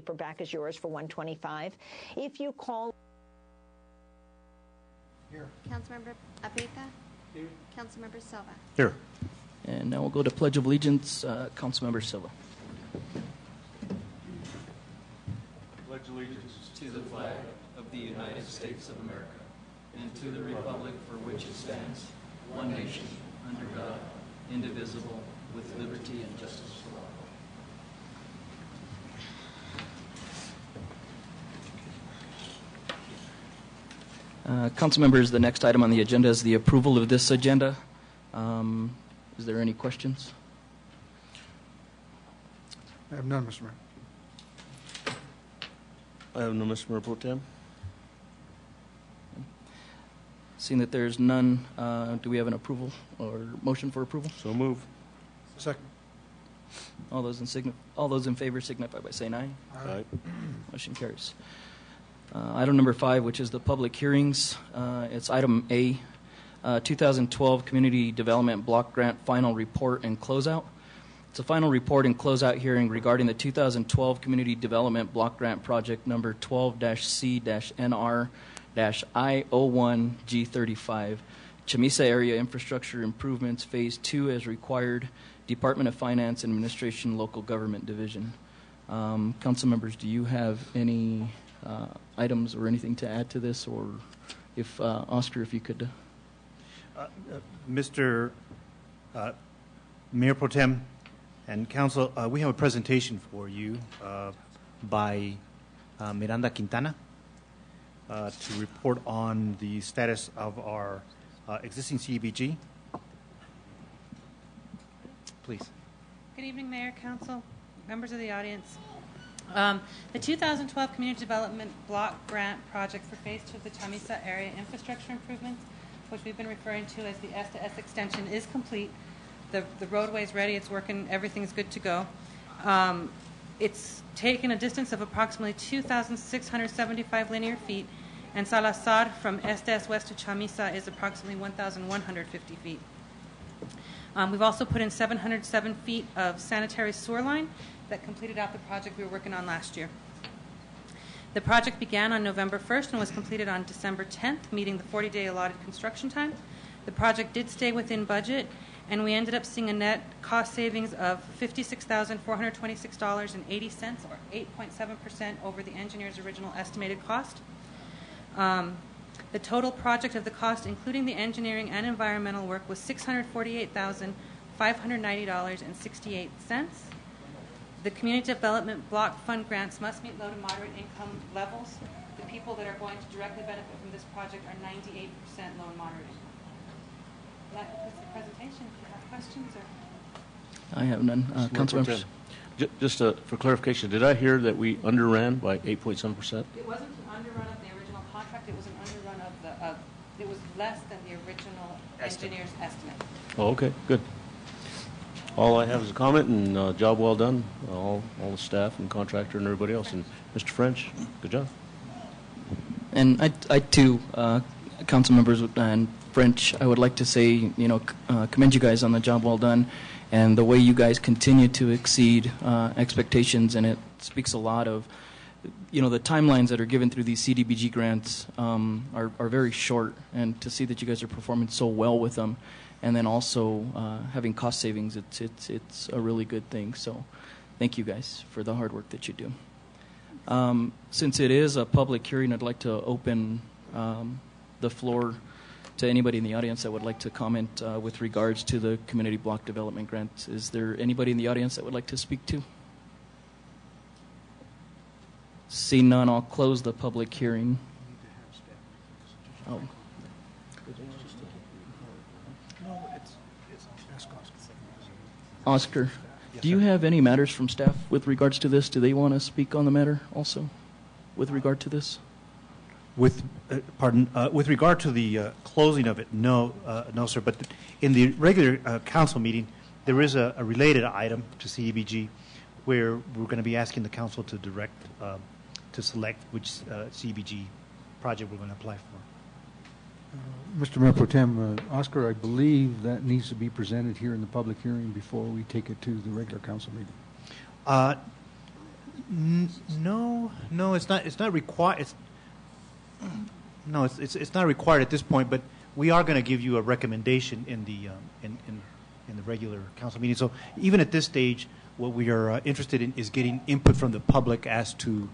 paper back is yours for 125. If you call... Here. Councilmember Abeyta. Here. Councilmember Silva. Here. And now we'll go to Pledge of Allegiance. Councilmember Silva. Pledge allegiance to the flag of the United States of America and to the republic for which it stands, one nation, under God, indivisible, with liberty and justice for all. Council members, the next item on the agenda is the approval of this agenda. Is there any questions? I have none, Mr. Mayor. I have no, Mr. Mayor Pro Tem. Seeing that there's none, do we have an approval or motion for approval? So move. Second. All those in favor signify by saying aye. Aye. Motion carries. Item number 5, which is the public hearings. It's item A, 2012 Community Development Block Grant Final Report and Closeout. It's a final report and closeout hearing regarding the 2012 Community Development Block Grant Project number 12-C-NR-I01G35, Chamisa Area Infrastructure Improvements Phase 2 as required, Department of Finance and Administration Local Government Division. Council members, do you have any items or anything to add to this, or if Oscar, if you could... Mr. Mayor Pro Tem and Council, we have a presentation for you by Miranda Quintana to report on the status of our existing CDBG. Please. Good evening, Mayor, Council, members of the audience. The 2012 Community Development Block Grant Project for Phase 2 of the Chamisa Area Infrastructure Improvements, which we've been referring to as the S-to-S extension, is complete. The roadway is ready. It's working. Everything's good to go. It's taken a distance of approximately 2,675 linear feet, and Salazar from Estes west to Chamisa is approximately 1,150 feet. We've also put in 707 feet of sanitary sewer line that completed out the project we were working on last year. The project began on November 1st and was completed on December 10th, meeting the 40-day allotted construction time. The project did stay within budget, and we ended up seeing a net cost savings of $56,426.80, or 8.7% over the engineer's original estimated cost. The total project of the cost, including the engineering and environmental work, was $648,590.68. The Community Development Block Fund grants must meet low to moderate income levels. The people that are going to directly benefit from this project are 98% low and moderate income. That concludes the presentation. If you have questions or... I have none. Council members. Just for clarification, did I hear that we underran by 8.7%? It wasn't an underrun of the original contract. It was an underrun of the... it was less than the original engineer's estimate. Oh, okay, good. All I have is a comment, and job well done, all the staff and contractor and everybody else. And Mr. French, good job. And I too, council members and French, I would like to say, commend you guys on the job well done, and the way you guys continue to exceed expectations. And it speaks a lot of, the timelines that are given through these CDBG grants are very short, and to see that you guys are performing so well with them, and then also having cost savings, it's a really good thing. So thank you guys for the hard work that you do. Since it is a public hearing, I'd like to open the floor to anybody in the audience that would like to comment with regards to the Community Block Development Grant. Is there anybody in the audience that would like to speak to? See none, I'll close the public hearing. Oh. Oscar, do you have any matters from staff with regards to this? Do they want to speak on the matter also with regard to this? With regard to the closing of it, no, sir. But in the regular council meeting, there is a related item to CDBG where we're going to be asking the council to direct, to select which CDBG project we're going to apply for. Mr. Mayor Pro Tem, Oscar, I believe that needs to be presented here in the public hearing before we take it to the regular council meeting. No, it's not. It's not required. It's not required at this point. But we are going to give you a recommendation in the in the regular council meeting. So even at this stage, what we are interested in is getting input from the public as to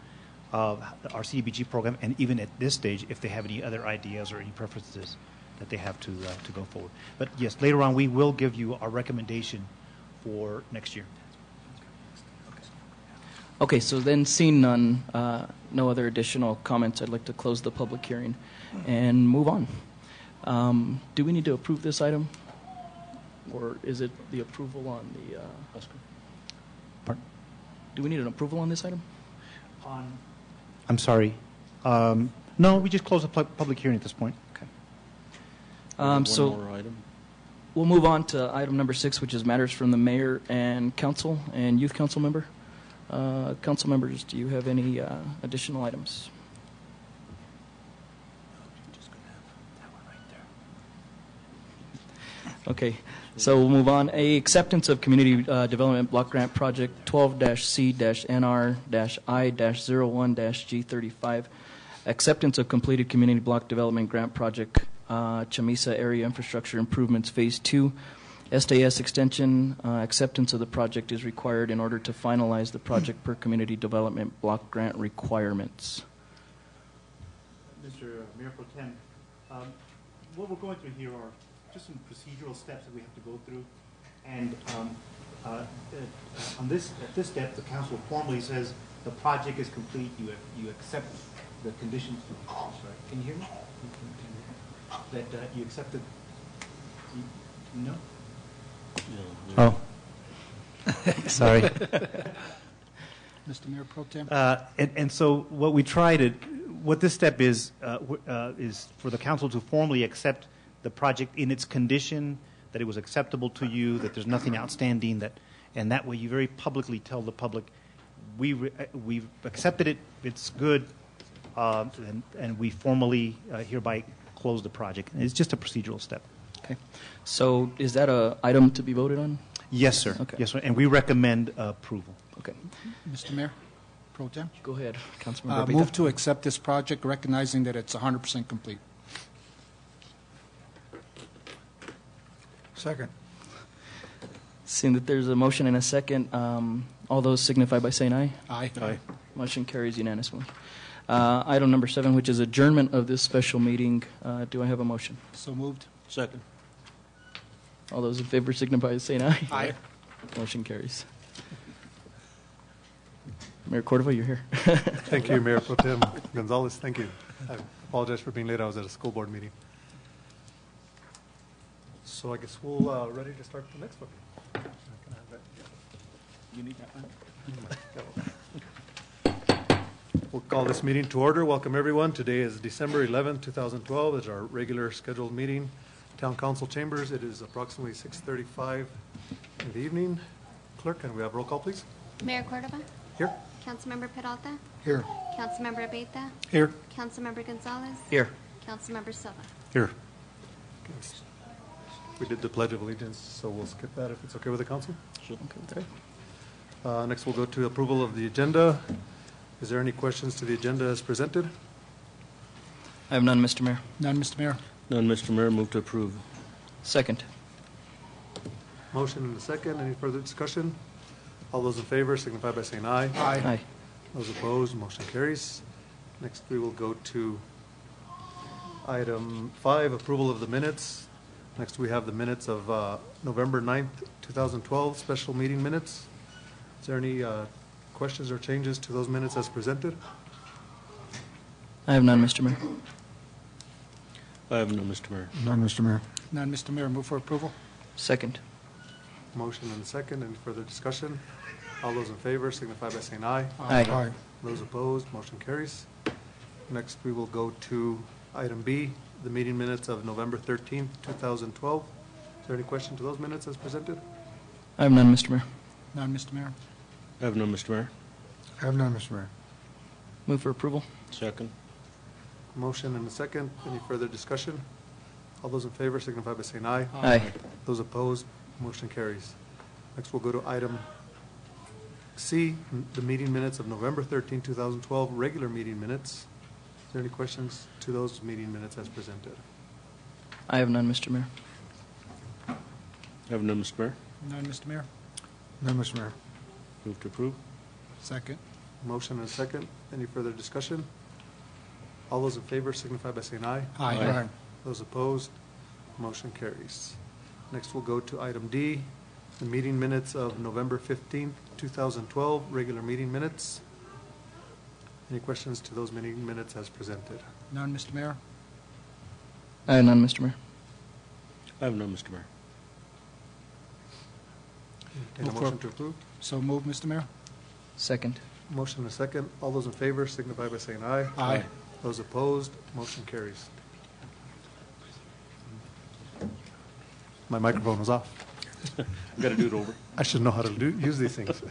our CDBG program, and even at this stage, if they have any other ideas or any preferences that they have to go forward. But yes, later on, we will give you our recommendation for next year. Okay, so then seeing none, no other additional comments, I'd like to close the public hearing and move on. Do we need to approve this item? Or is it the approval on the... Pardon? Do we need an approval on this item? I'm sorry. No, we just closed the public hearing at this point. Okay. One So more item. we'll move on to item number 6, which is matters from the mayor and council and youth council member. Council members, do you have any additional items? Okay, so we'll move on. A acceptance of community development block grant project 12-C-NR-I-01-G35. Acceptance of completed community block development grant project Chamisa Area Infrastructure Improvements Phase 2. SDS extension acceptance of the project is required in order to finalize the project per community development block grant requirements. Mr. Mayor Pro Tem, what we're going through here are just some procedural steps that we have to go through. And at this step, the council formally says the project is complete. You accept the conditions. Sorry, can you hear me? That you accepted. No. Oh, sorry. Mr. Mayor Pro Tem? And so what this step is for the council to formally accept the project in its condition, that it was acceptable to you, that there's nothing outstanding, and that way you very publicly tell the public, we've accepted it, it's good, and we formally hereby close the project. And it's just a procedural step. Okay. So is that an item to be voted on? Yes, sir. Okay. Yes, sir. And we recommend approval. Okay. Mr. Mayor Pro Tem? Go ahead, Councilmember Move Abita. to accept this project, recognizing that it's 100% complete. Second. Seeing that there's a motion and a second, all those signify by saying aye. Aye. Aye. Motion carries unanimously. Item number 7, which is adjournment of this special meeting. Do I have a motion? So moved. Second. All those in favor signify by saying aye. Aye. Motion carries. Mayor Cordova, you're here. Thank you, Mayor Pro Tem Gonzalez. Thank you. I apologize for being late. I was at a school board meeting. So I guess we'll ready to start the next one. You need that one? We'll call this meeting to order. Welcome, everyone. Today is December 11th, 2012. It's our regular scheduled meeting. Town Council Chambers. It is approximately 6:35 in the evening. Clerk, can we have roll call, please? Mayor Cordova? Here. Councilmember Peralta? Here. Councilmember Abeyta? Here. Councilmember Gonzalez? Here. Councilmember Silva? Here. We did the Pledge of Allegiance, so we'll skip that if it's okay with the council. Sure. Okay. Next, we'll go to approval of the agenda. Is there any questions to the agenda as presented? I have none, Mr. Mayor. None, Mr. Mayor. None, Mr. Mayor. Move to approve. Second. Motion and a second. Any further discussion? All those in favor signify by saying aye. Aye. Those opposed, motion carries. Next, we will go to item 5, approval of the minutes. Next, we have the minutes of November 9th, 2012, special meeting minutes. Is there any questions or changes to those minutes as presented? I have none, Mr. Mayor. I have none, Mr. Mayor. None, Mr. Mayor. None, Mr. Mayor. Move for approval. Second. Motion and a second. Any further discussion? All those in favor signify by saying aye. Aye. Those opposed, motion carries. Next, we will go to item B, the meeting minutes of November 13th, 2012. Is there any question to those minutes as presented? I have none, Mr. Mayor. None, Mr. Mayor. I have none, Mr. Mayor. I have none, Mr. Mayor. Move for approval. Second. Motion and a second. Any further discussion? All those in favor signify by saying aye. Aye. Those opposed, motion carries. Next, we'll go to item C, the meeting minutes of November 13, 2012, regular meeting minutes. Is there any questions to those meeting minutes as presented? I have none, Mr. Mayor. Have none, Mr. Mayor. None, Mr. Mayor. None, Mr. Mayor. Move to approve. Second. Motion and a second. Any further discussion? All those in favor signify by saying aye. Aye. Those opposed, motion carries. Next, we'll go to item D, the meeting minutes of November 15th, 2012, regular meeting minutes. Any questions to those meeting minutes as presented? None, Mr. Mayor. I have none, Mr. Mayor. I have none, Mr. Mayor. Entertain a Move for- motion to approve? So move, Mr. Mayor. Second. Motion and a second. All those in favor signify by saying aye. Aye. Those opposed, motion carries. My microphone was off. Got to do it over. I should know how to use these things.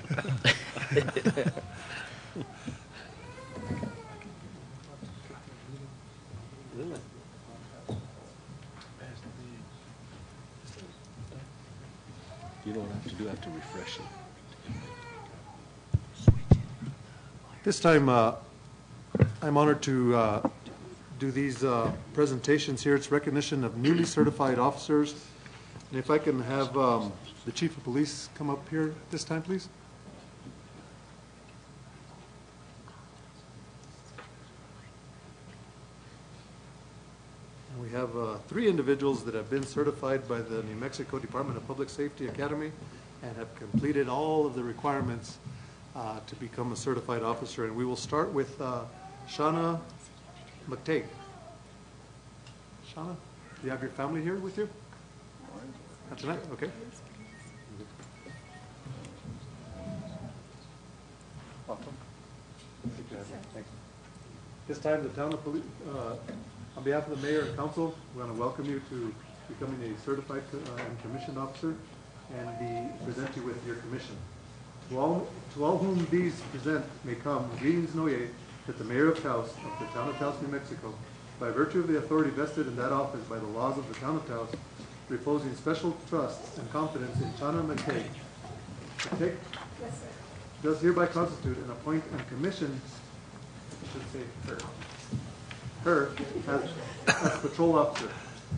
You know what I have to do? I have to refresh it. This time, I'm honored to do these presentations here. It's recognition of newly certified officers. And if I can have the Chief of Police come up here this time, please. And we have 3 individuals that have been certified by the New Mexico Department of Public Safety Academy and have completed all of the requirements to become a certified officer. And we will start with Shauna McTague. Shauna, do you have your family here with you? Not tonight? Okay. Welcome. Thanks. This time, the town of police, on behalf of the mayor and council, we want to welcome you to becoming a certified and commissioned officer and present you with your commission. To all whom these present may come, greetings and oyez, that the mayor of Taos, of the town of Taos, New Mexico, by virtue of the authority vested in that office by the laws of the town of Taos, reposing special trust and confidence in Shauna McTague, does hereby constitute and appoint and commission, I should say her as patrol officer.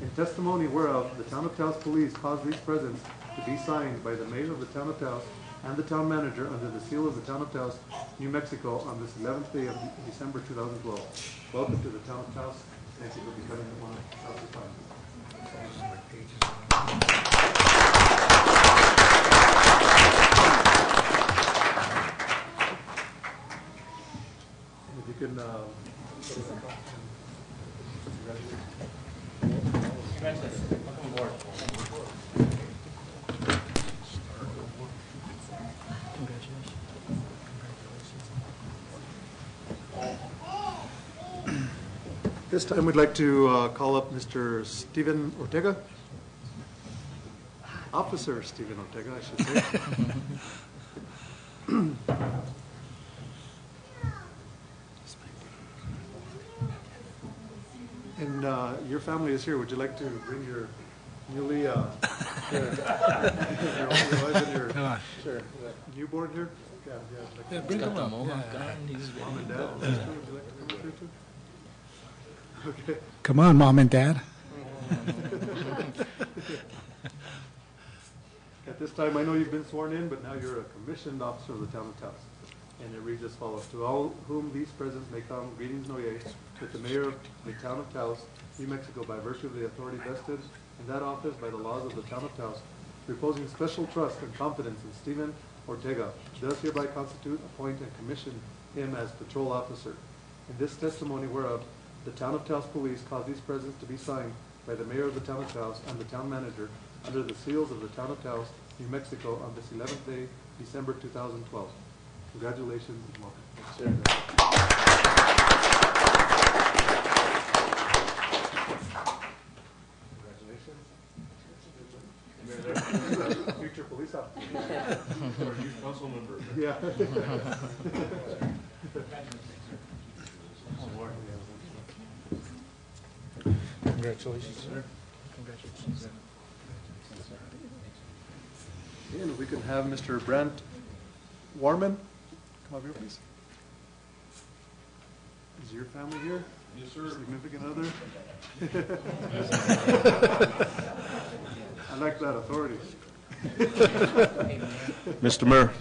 In testimony whereof, the town of Taos Police cause these presents to be signed by the mayor of the town of Taos and the town manager under the seal of the town of Taos, New Mexico, on this 11th day of December 2012. Welcome to the town of Taos. Thank you for becoming one of Taos' clients. If you can, this time we'd like to call up Mr. Steven Ortega. Officer Steven Ortega, I should say. And your family is here. Would you like to bring your newly your wife and your newborn here? Yeah, bring them up. Mom and Dad, would you like to come up here too? Okay. Come on, Mom and Dad. At this time, I know you've been sworn in, but now you're a commissioned officer of the town of Taos. And it reads as follows: to all whom these presents may come, greetings and oyez, that the mayor of the town of Taos, New Mexico, by virtue of the authority vested in that office by the laws of the town of Taos, reposing special trust and confidence in Steven Ortega, does hereby constitute, appoint, and commission him as patrol officer. In this testimony whereof, the town of Taos Police cause these presents to be signed by the mayor of the town of Taos and the town manager under the seals of the town of Taos, New Mexico, on this 11th day, December 2012. Congratulations and welcome. Congratulations. Future police officer. Or youth council member. Yeah. Congratulations, sir. Congratulations. And we can have Mr. Brent Warman. Come up here, please. Is your family here? Yes, sir. Significant other? I like that authority. Mr. Mayor.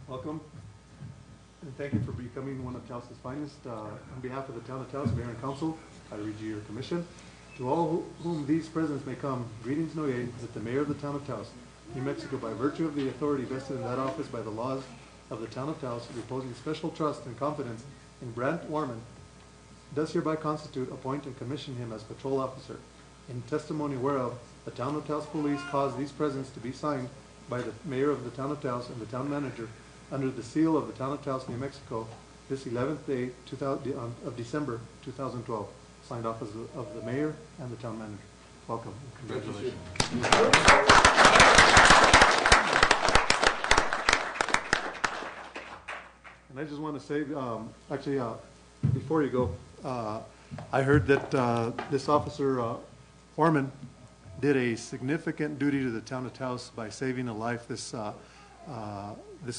Welcome, and thank you for becoming one of Taos's finest. On behalf of the town of Taos, Mayor and Council, I read you your commission. To all whom these presents may come, greetings and oyez that the Mayor of the town of Taos, New Mexico, by virtue of the authority vested in that office by the laws of the town of Taos, reposing special trust and confidence in Brant Warman, does hereby constitute, appoint, and commission him as patrol officer. In testimony whereof, the town of Taos Police caused these presents to be signed by the Mayor of the town of Taos and the town manager under the seal of the town of Taos, New Mexico, this 11th day of December 2012, signed off as of the mayor and the town manager. Welcome and congratulations. And I just want to say, before you go, I heard that this officer, Orman, did a significant duty to the town of Taos by saving a life this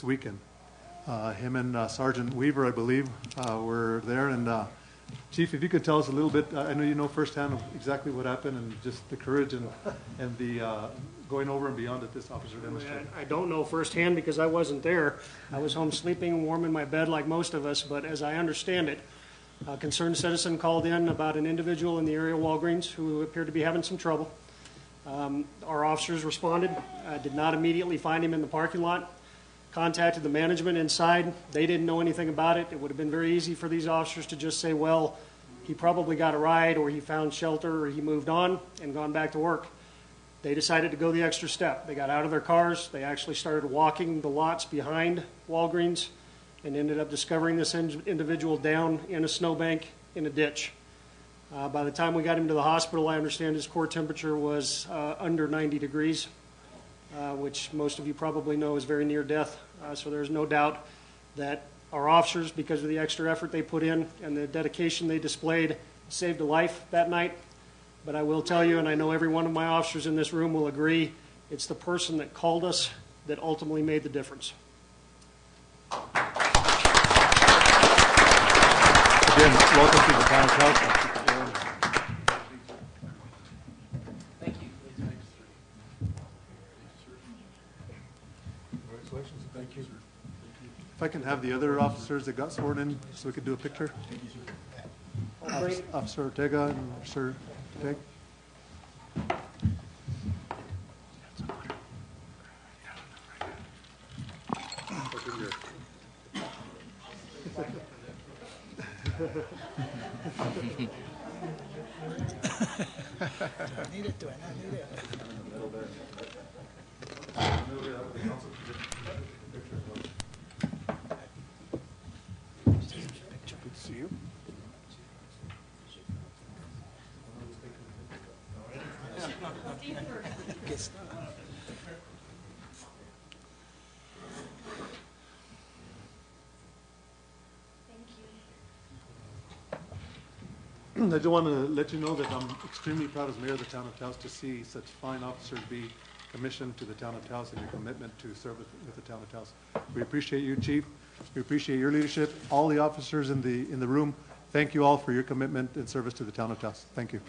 weekend. Him and Sergeant Weaver, I believe, were there. And Chief, if you could tell us a little bit, I know you know firsthand exactly what happened and just the courage and the going over and beyond that this officer demonstrated. I don't know firsthand because I wasn't there. I was home sleeping, warm in my bed like most of us, but as I understand it, a concerned citizen called in about an individual in the area of Walgreens who appeared to be having some trouble. Our officers responded, did not immediately find him in the parking lot, contacted the management inside. They didn't know anything about it. It would have been very easy for these officers to just say, well, he probably got a ride or he found shelter or he moved on and gone back to work. They decided to go the extra step. They got out of their cars. They actually started walking the lots behind Walgreens and ended up discovering this individual down in a snowbank in a ditch. By the time we got him to the hospital, I understand his core temperature was under 90 degrees, which most of you probably know is very near death. So there's no doubt that our officers, because of the extra effort they put in and the dedication they displayed, saved a life that night. But I will tell you, and I know every one of my officers in this room will agree, it's the person that called us that ultimately made the difference. Again, welcome to the town of Taos. Thank you. Congratulations. Thank you. If I can have the other officers that got sworn in so we could do a picture. Officer Ortega and Officer Teg. Need it, do I not need it? Good to see you. I just want to let you know that I'm extremely proud as mayor of the town of Taos to see such fine officers be commissioned to the town of Taos and your commitment to serve with the town of Taos. We appreciate you, Chief. We appreciate your leadership. All the officers in the room, thank you all for your commitment and service to the town of Taos. Thank you.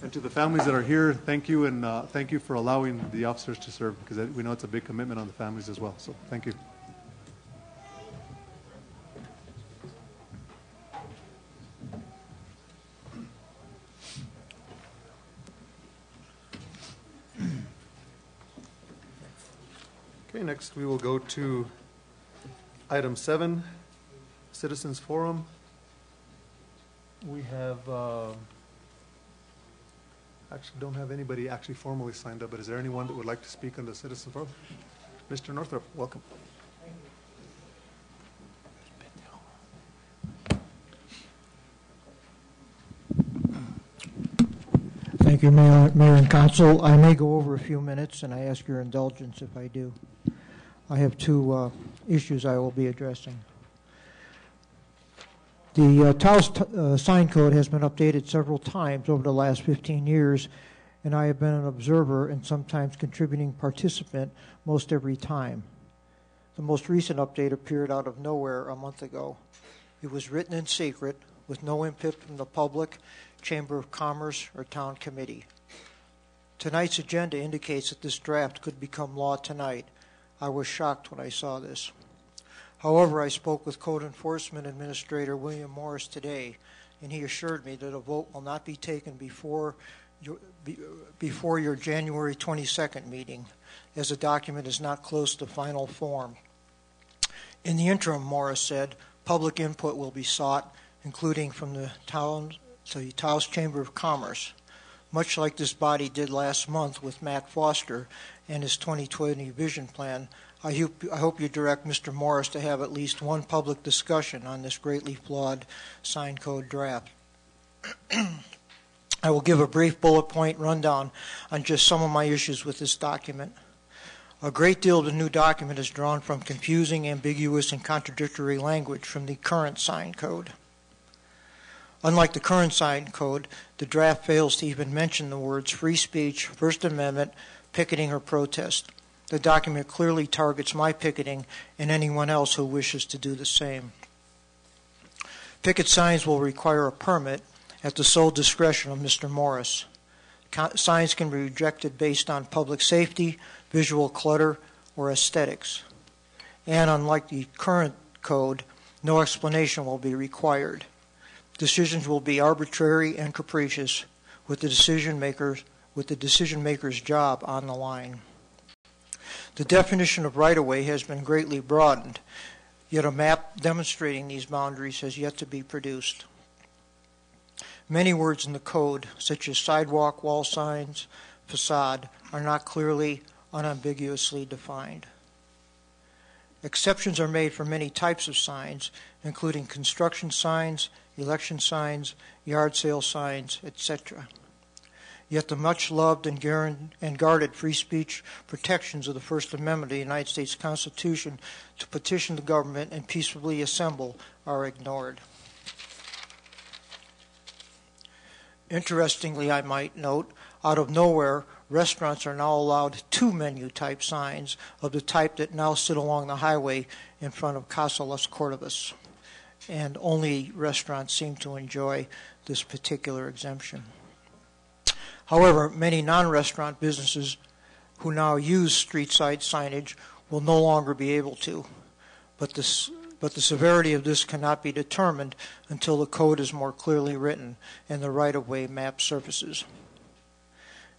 And to the families that are here, thank you, and thank you for allowing the officers to serve, because we know it's a big commitment on the families as well. So thank you. Okay, next we will go to item 7, Citizens Forum. We have, actually don't have anybody actually formally signed up, but is there anyone that would like to speak on the Citizens Forum? Mr. Northrop, welcome. Thank Thank you, Mayor and Council. I may go over a few minutes, and I ask your indulgence if I do. I have two issues I will be addressing. The Taos sign code has been updated several times over the last 15 years, and I have been an observer and sometimes contributing participant most every time. The most recent update appeared out of nowhere a month ago. It was written in secret with no input from the public, Chamber of Commerce, or Town Committee. Tonight's agenda indicates that this draft could become law tonight. I was shocked when I saw this. However, I spoke with Code Enforcement Administrator William Morris today, and he assured me that a vote will not be taken before your January 22nd meeting, as the document is not close to final form. In the interim, Morris said, public input will be sought, including from the Taos Chamber of Commerce, much like this body did last month with Matt Foster and his 2020 vision plan. I hope you direct Mr. Morris to have at least one public discussion on this greatly flawed sign code draft. I will give a brief bullet point rundown on just some of my issues with this document. A great deal of the new document is drawn from confusing, ambiguous, and contradictory language from the current sign code. Unlike the current sign code, the draft fails to even mention the words free speech, First Amendment, picketing, or protest. The document clearly targets my picketing and anyone else who wishes to do the same. Picket signs will require a permit at the sole discretion of Mr. Morris. Signs can be rejected based on public safety, visual clutter, or aesthetics. And unlike the current code, no explanation will be required. Decisions will be arbitrary and capricious, with the decision maker's job on the line. The definition of right-of-way has been greatly broadened, yet a map demonstrating these boundaries has yet to be produced. Many words in the code, such as sidewalk, wall signs, facade, are not clearly, unambiguously defined. Exceptions are made for many types of signs, including construction signs, election signs, yard sale signs, etc. Yet the much-loved and guarded free speech protections of the First Amendment of the United States Constitution to petition the government and peaceably assemble are ignored. Interestingly, I might note, out of nowhere, restaurants are now allowed two menu-type signs of the type that now sit along the highway in front of Casa Las Cordovas, and only restaurants seem to enjoy this particular exemption. However, many non-restaurant businesses who now use street-side signage will no longer be able to, but the severity of this cannot be determined until the code is more clearly written and the right-of-way map surfaces.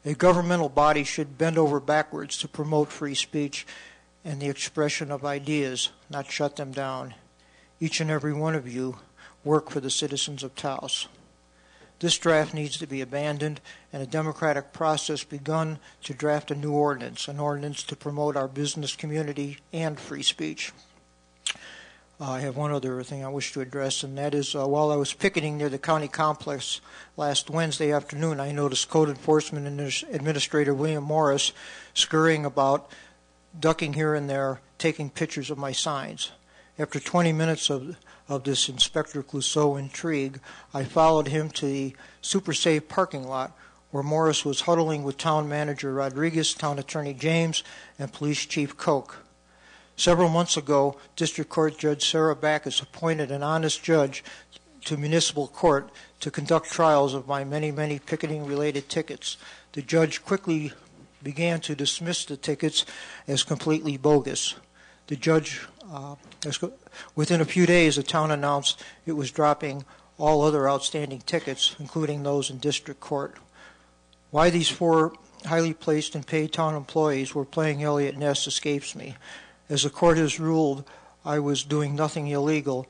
A governmental body should bend over backwards to promote free speech and the expression of ideas, not shut them down. Each and every one of you work for the citizens of Taos. This draft needs to be abandoned and a democratic process begun to draft a new ordinance, an ordinance to promote our business community and free speech. I have one other thing I wish to address, and that is while I was picketing near the county complex last Wednesday afternoon, I noticed Code Enforcement Administrator William Morris scurrying about, ducking here and there, taking pictures of my signs. After 20 minutes of this Inspector Clouseau intrigue, I followed him to the Super Safe parking lot where Morris was huddling with Town Manager Rodriguez, Town Attorney James, and Police Chief Koch. Several months ago, District Court Judge Sarah Backus appointed an honest judge to municipal court to conduct trials of my many picketing-related tickets. The judge quickly began to dismiss the tickets as completely bogus. The judge, within a few days, the town announced it was dropping all other outstanding tickets, including those in district court. Why these four highly placed and paid town employees were playing Elliot Ness escapes me. As the court has ruled I was doing nothing illegal,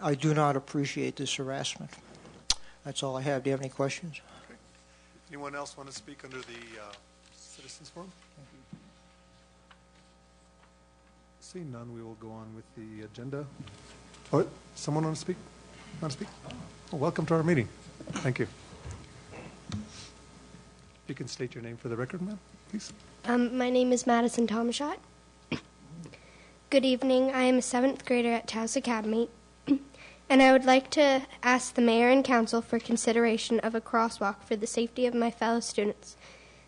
I do not appreciate this harassment. That's all I have. Do you have any questions? Okay. Anyone else want to speak under the Citizens Forum? Seeing none, we will go on with the agenda. Oh, someone want to speak? Want to speak? Oh, welcome to our meeting. Thank you. You can state your name for the record, ma'am, please. My name is Madison Tomashot. Good evening. I am a 7th grader at Taos Academy, and I would like to ask the mayor and council for consideration of a crosswalk for the safety of my fellow students.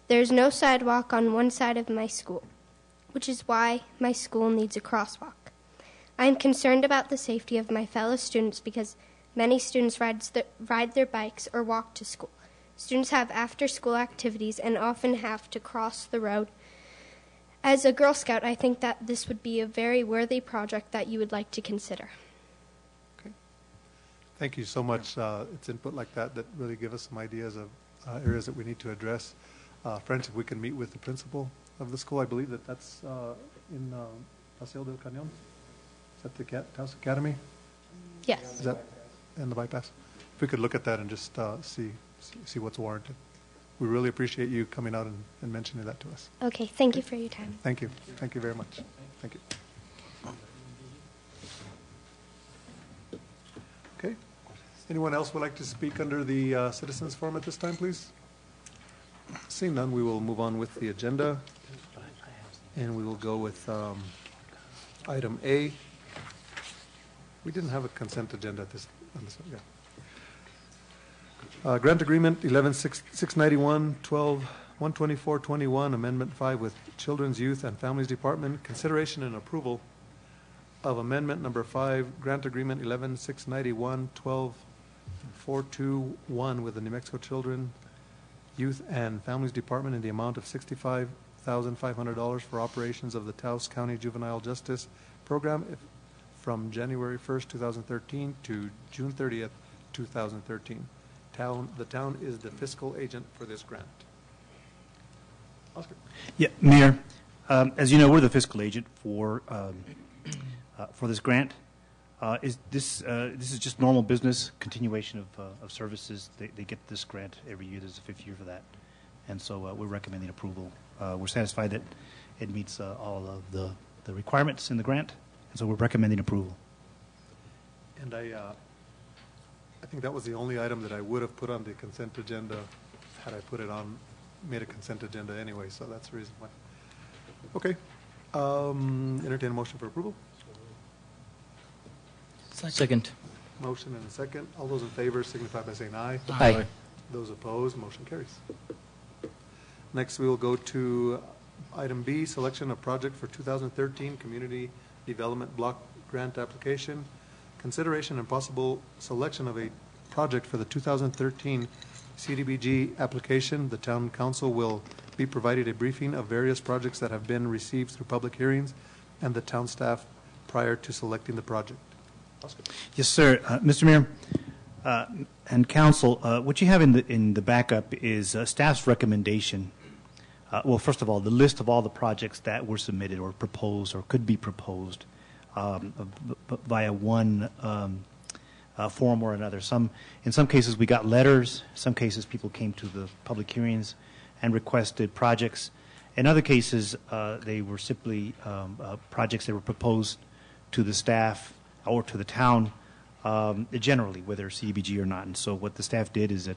There is no sidewalk on one side of my school, which is why my school needs a crosswalk. I am concerned about the safety of my fellow students because many students ride their bikes or walk to school. Students have after-school activities and often have to cross the road. As a Girl Scout, I think that this would be a very worthy project that you would like to consider. Okay. Thank you so much. It's input like that that really give us some ideas of areas that we need to address. French, if we can meet with the principal of the school, I believe that's in Paseo del Cañón. Is that the Taos Academy? Yes. Is that in the bypass? If we could look at that and just see what's warranted. We really appreciate you coming out and mentioning that to us. Okay, thank you for your time. Thank you. Thank you very much. Thank you. Okay. Anyone else would like to speak under the citizens forum at this time, please? Seeing none, we will move on with the agenda. And we will go with item A. We didn't have a consent agenda on this one, yeah. Grant Agreement 11-691-12-124-21, Amendment 5 with Children's, Youth, and Families Department. Consideration and approval of Amendment Number 5, Grant Agreement 11-691-12-421 with the New Mexico Children, Youth, and Families Department in the amount of $65,500 for operations of the Taos County Juvenile Justice Program from January 1st, 2013 to June 30th, 2013. The town is the fiscal agent for this grant. Oscar. Yeah, Mayor, as you know, we're the fiscal agent for this grant. This is just normal business continuation of services. They get this grant every year. There's a 5th year for that, and so we're recommending approval. We're satisfied that it meets all of the requirements in the grant, and so we're recommending approval. And I think that was the only item that I would have put on the consent agenda had I made a consent agenda anyway, so that's the reason why. Okay. Entertain a motion for approval. Second. Motion and a second. All those in favor signify by saying aye. Aye. Those opposed, motion carries. Next, we will go to item B, selection of project for 2013 Community Development Block Grant Application. Consideration and possible selection of a project for the 2013 CDBG application. The town council will be provided a briefing of various projects that have been received through public hearings and the town staff prior to selecting the project. Oscar. Yes, sir. Mr. Mayor and council, what you have in the backup is staff's recommendation. Well, first of all, the list of all the projects that were submitted or proposed or could be proposed via one forum or another. In some cases, we got letters. Some cases, people came to the public hearings and requested projects. In other cases, they were simply projects that were proposed to the staff or to the town, generally, whether CDBG or not. And so, what the staff did is that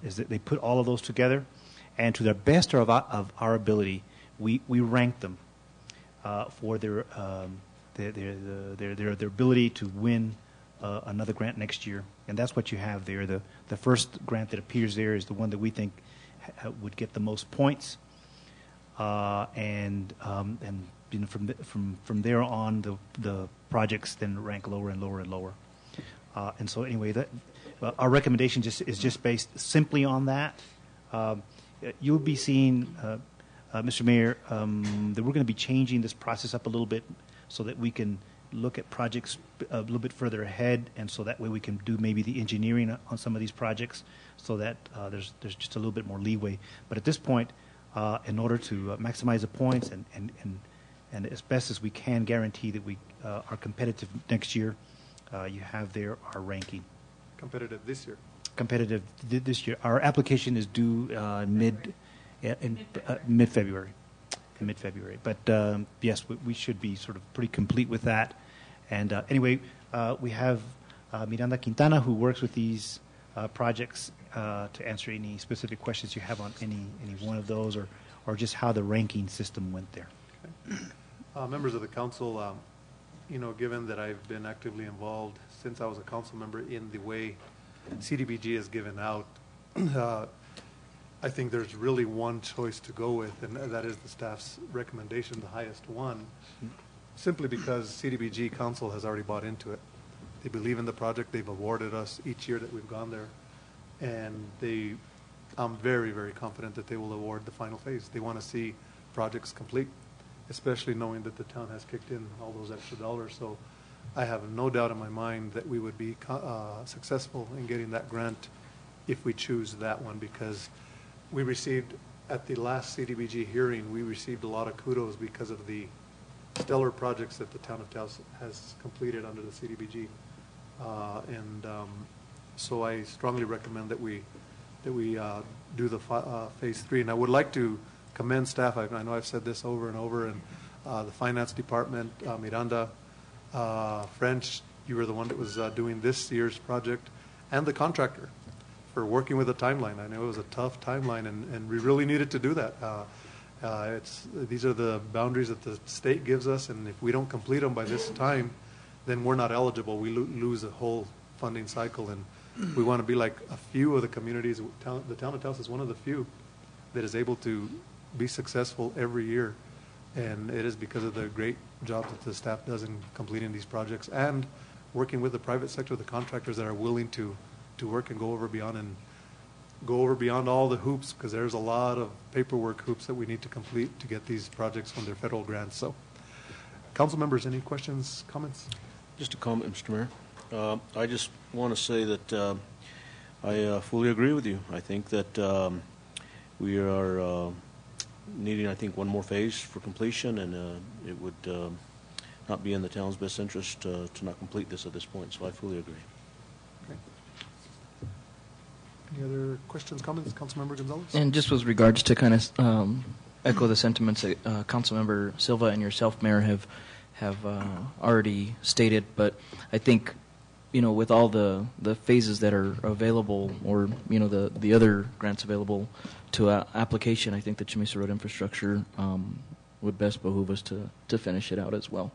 they put all of those together, and to the best of our ability, we ranked them for their ability to win another grant next year, and that's what you have there. The first grant that appears there is the one that we think would get the most points, and you know, from there on, the projects then rank lower and lower and lower. And so anyway, our recommendation is just based simply on that. You'll be seeing, Mr. Mayor, that we're going to be changing this process up a little bit so that we can look at projects a little bit further ahead, and so that way we can do maybe the engineering on some of these projects, so that there's just a little bit more leeway. But at this point, in order to maximize the points and as best as we can guarantee that we are competitive next year, you have there our ranking. Competitive this year. Competitive this year. Our application is due mid-February. In mid-February. But yes, we should be sort of pretty complete with that. And anyway, we have Miranda Quintana, who works with these projects to answer any specific questions you have on any one of those, or just how the ranking system went there. Members of the council, given that I've been actively involved since I was a council member in the way CDBG is given out, I think there's really one choice to go with, and that is the staff's recommendation, the highest one, simply because CDBG council has already bought into it. They believe in the project. They've awarded us each year that we've gone there, and I'm very, very confident that they will award the final phase. They want to see projects complete, especially knowing that the town has kicked in all those extra dollars. So I have no doubt in my mind that we would be successful in getting that grant if we choose that one, because we received, at the last CDBG hearing, we received a lot of kudos because of the stellar projects that the town of Taos has completed under the CDBG. So I strongly recommend that we do the phase 3. And I would like to commend staff. I know I've said this over and over, and the finance department, Miranda, French, you were the one that was doing this year's project, and the contractor for working with a timeline. I know it was a tough timeline, and we really needed to do that. These are the boundaries that the state gives us, and if we don't complete them by this time, then we're not eligible. We lose a whole funding cycle, and we want to be like a few of the communities. The town of Taos is one of the few that is able to be successful every year, and it is because of the great job that the staff does in completing these projects and working with the private sector, the contractors that are willing to work and go over beyond all the hoops, because there's a lot of paperwork hoops that we need to complete to get these projects from their federal grants. So, council members, any questions, comments? Just a comment, Mr. Mayor. I just want to say that I fully agree with you. I think that we are needing, I think, one more phase for completion, and it would not be in the town's best interest to not complete this at this point. So I fully agree. Okay. Any other questions, comments, Councilmember Gonzalez? And just with regards to kind of echo the sentiments that Councilmember Silva and yourself, Mayor, have already stated, but I think, with all the phases that are available, or the other grants available to application, I think the Chamisa Road infrastructure would best behoove us to finish it out as well.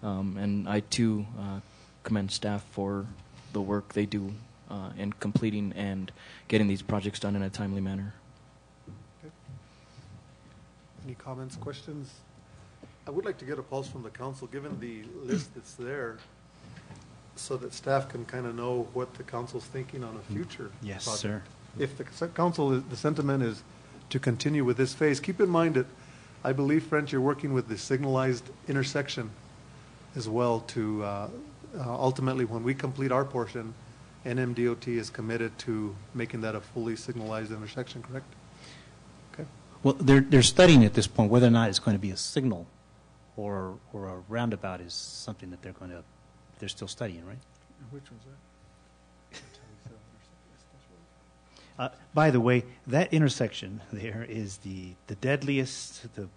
And I too commend staff for the work they do in completing and getting these projects done in a timely manner. Okay. Any comments, questions? I would like to get a pulse from the council, given the list that's there, so that staff can kind of know what the council's thinking on a future Yes, project. sir. If the council, the sentiment is to continue with this phase, keep in mind that I believe, French, you're working with the signalized intersection as well to ultimately, when we complete our portion, NMDOT is committed to making that a fully signalized intersection, correct? Okay. Well, they're studying at this point whether or not it's going to be a signal or a roundabout is something that they're still studying, right? Which one's that? By the way, that intersection there is the deadliest, the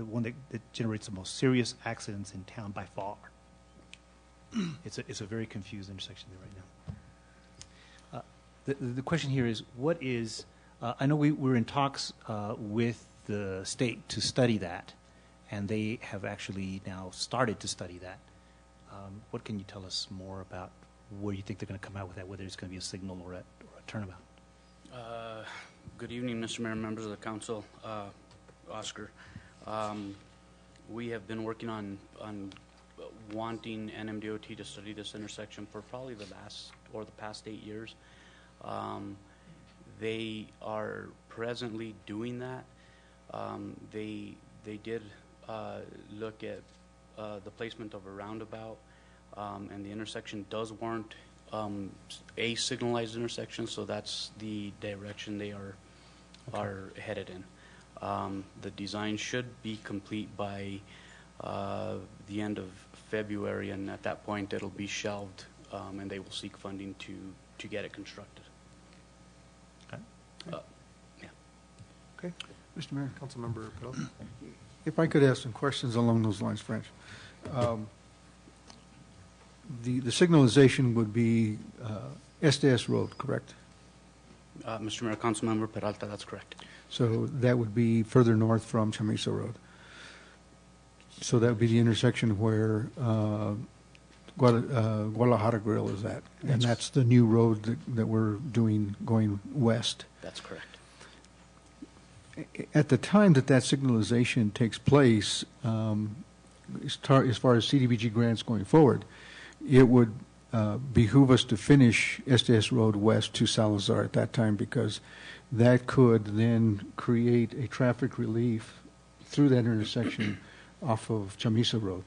one that generates the most serious accidents in town by far. It's a very confused intersection there right now. The question here is, what is? I know we're in talks with the state to study that, and they have actually now started to study that. What can you tell us more about where you think they're going to come out with that, whether it's going to be a signal or a turnabout? Good evening, Mr. Mayor, members of the council. Oscar. We have been working on wanting NMDOT to study this intersection for probably the past 8 years. They are presently doing that. They did look at the placement of a roundabout, and the intersection does warrant a signalized intersection, so that's the direction they are headed in. The design should be complete by the end of February, and at that point it'll be shelved, and they will seek funding to get it constructed. Okay. Yeah. Okay. Mr. Mayor, Councilmember Peralta. If I could ask some questions along those lines, French. The signalization would be SDS Road, correct? Mr. Mayor, Councilmember Peralta, that's correct. So that would be further north from Chamisa Road. So that would be the intersection where Guadalajara Grill is at. And that's the new road that we're doing going west. That's correct. At the time that signalization takes place, as far as CDBG grants going forward, it would behoove us to finish SDS Road west to Salazar at that time, because that could then create a traffic relief through that intersection off of Chamisa Road.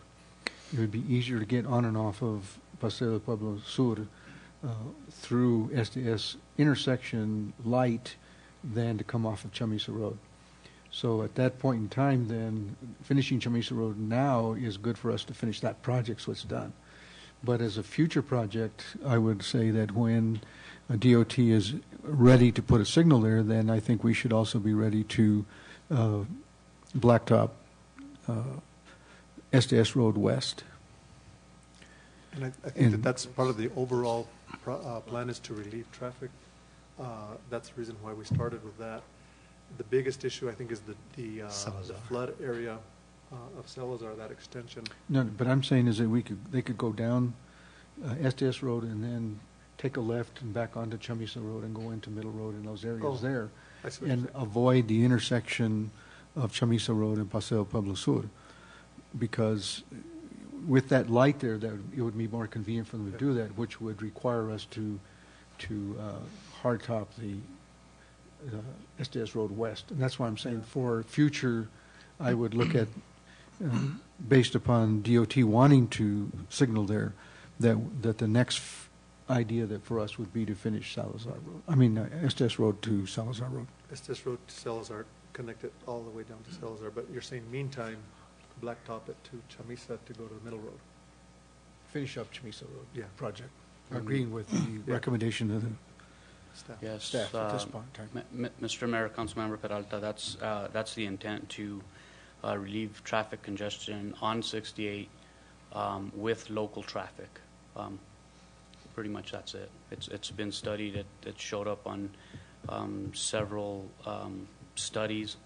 It would be easier to get on and off of Paseo del Pueblo Sur through SDS intersection light than to come off of Chamisa Road. So at that point in time, then, finishing Chamisa Road now is good for us to finish that project, so it's done. But as a future project, I would say that when a DOT is ready to put a signal there, then I think we should also be ready to blacktop SDS Road west. And I think that's part of the overall plan, is to relieve traffic. That's the reason why we started with that. The biggest issue, I think, is the flood area of Salazar, that extension. No, but I'm saying is that they could go down SDS Road and then take a left and back onto Chamisa Road and go into Middle Road in those areas there, and avoid the intersection of Chamisa Road and Paseo Pueblo Sur, because with that light there, it would be more convenient for them to do that, which would require us to hardtop the SDS Road west. And that's why I'm saying for future, I would look at, based upon DOT wanting to signal there, that the next idea that for us would be to finish Salazar Road. I mean, SDS Road to Salazar Road. SDS Road to Salazar, connect it all the way down to Salazar. But you're saying, meantime, blacktop it to Chamisa to go to the Middle Road. Finish up Chamisa Road project. Mm-hmm. Agreeing with the recommendation of the staff at this point in time. Mr. Mayor, Councilmember Peralta, that's the intent, to relieve traffic congestion on 68 with local traffic. Pretty much that's it. It's been studied. It showed up on several studies.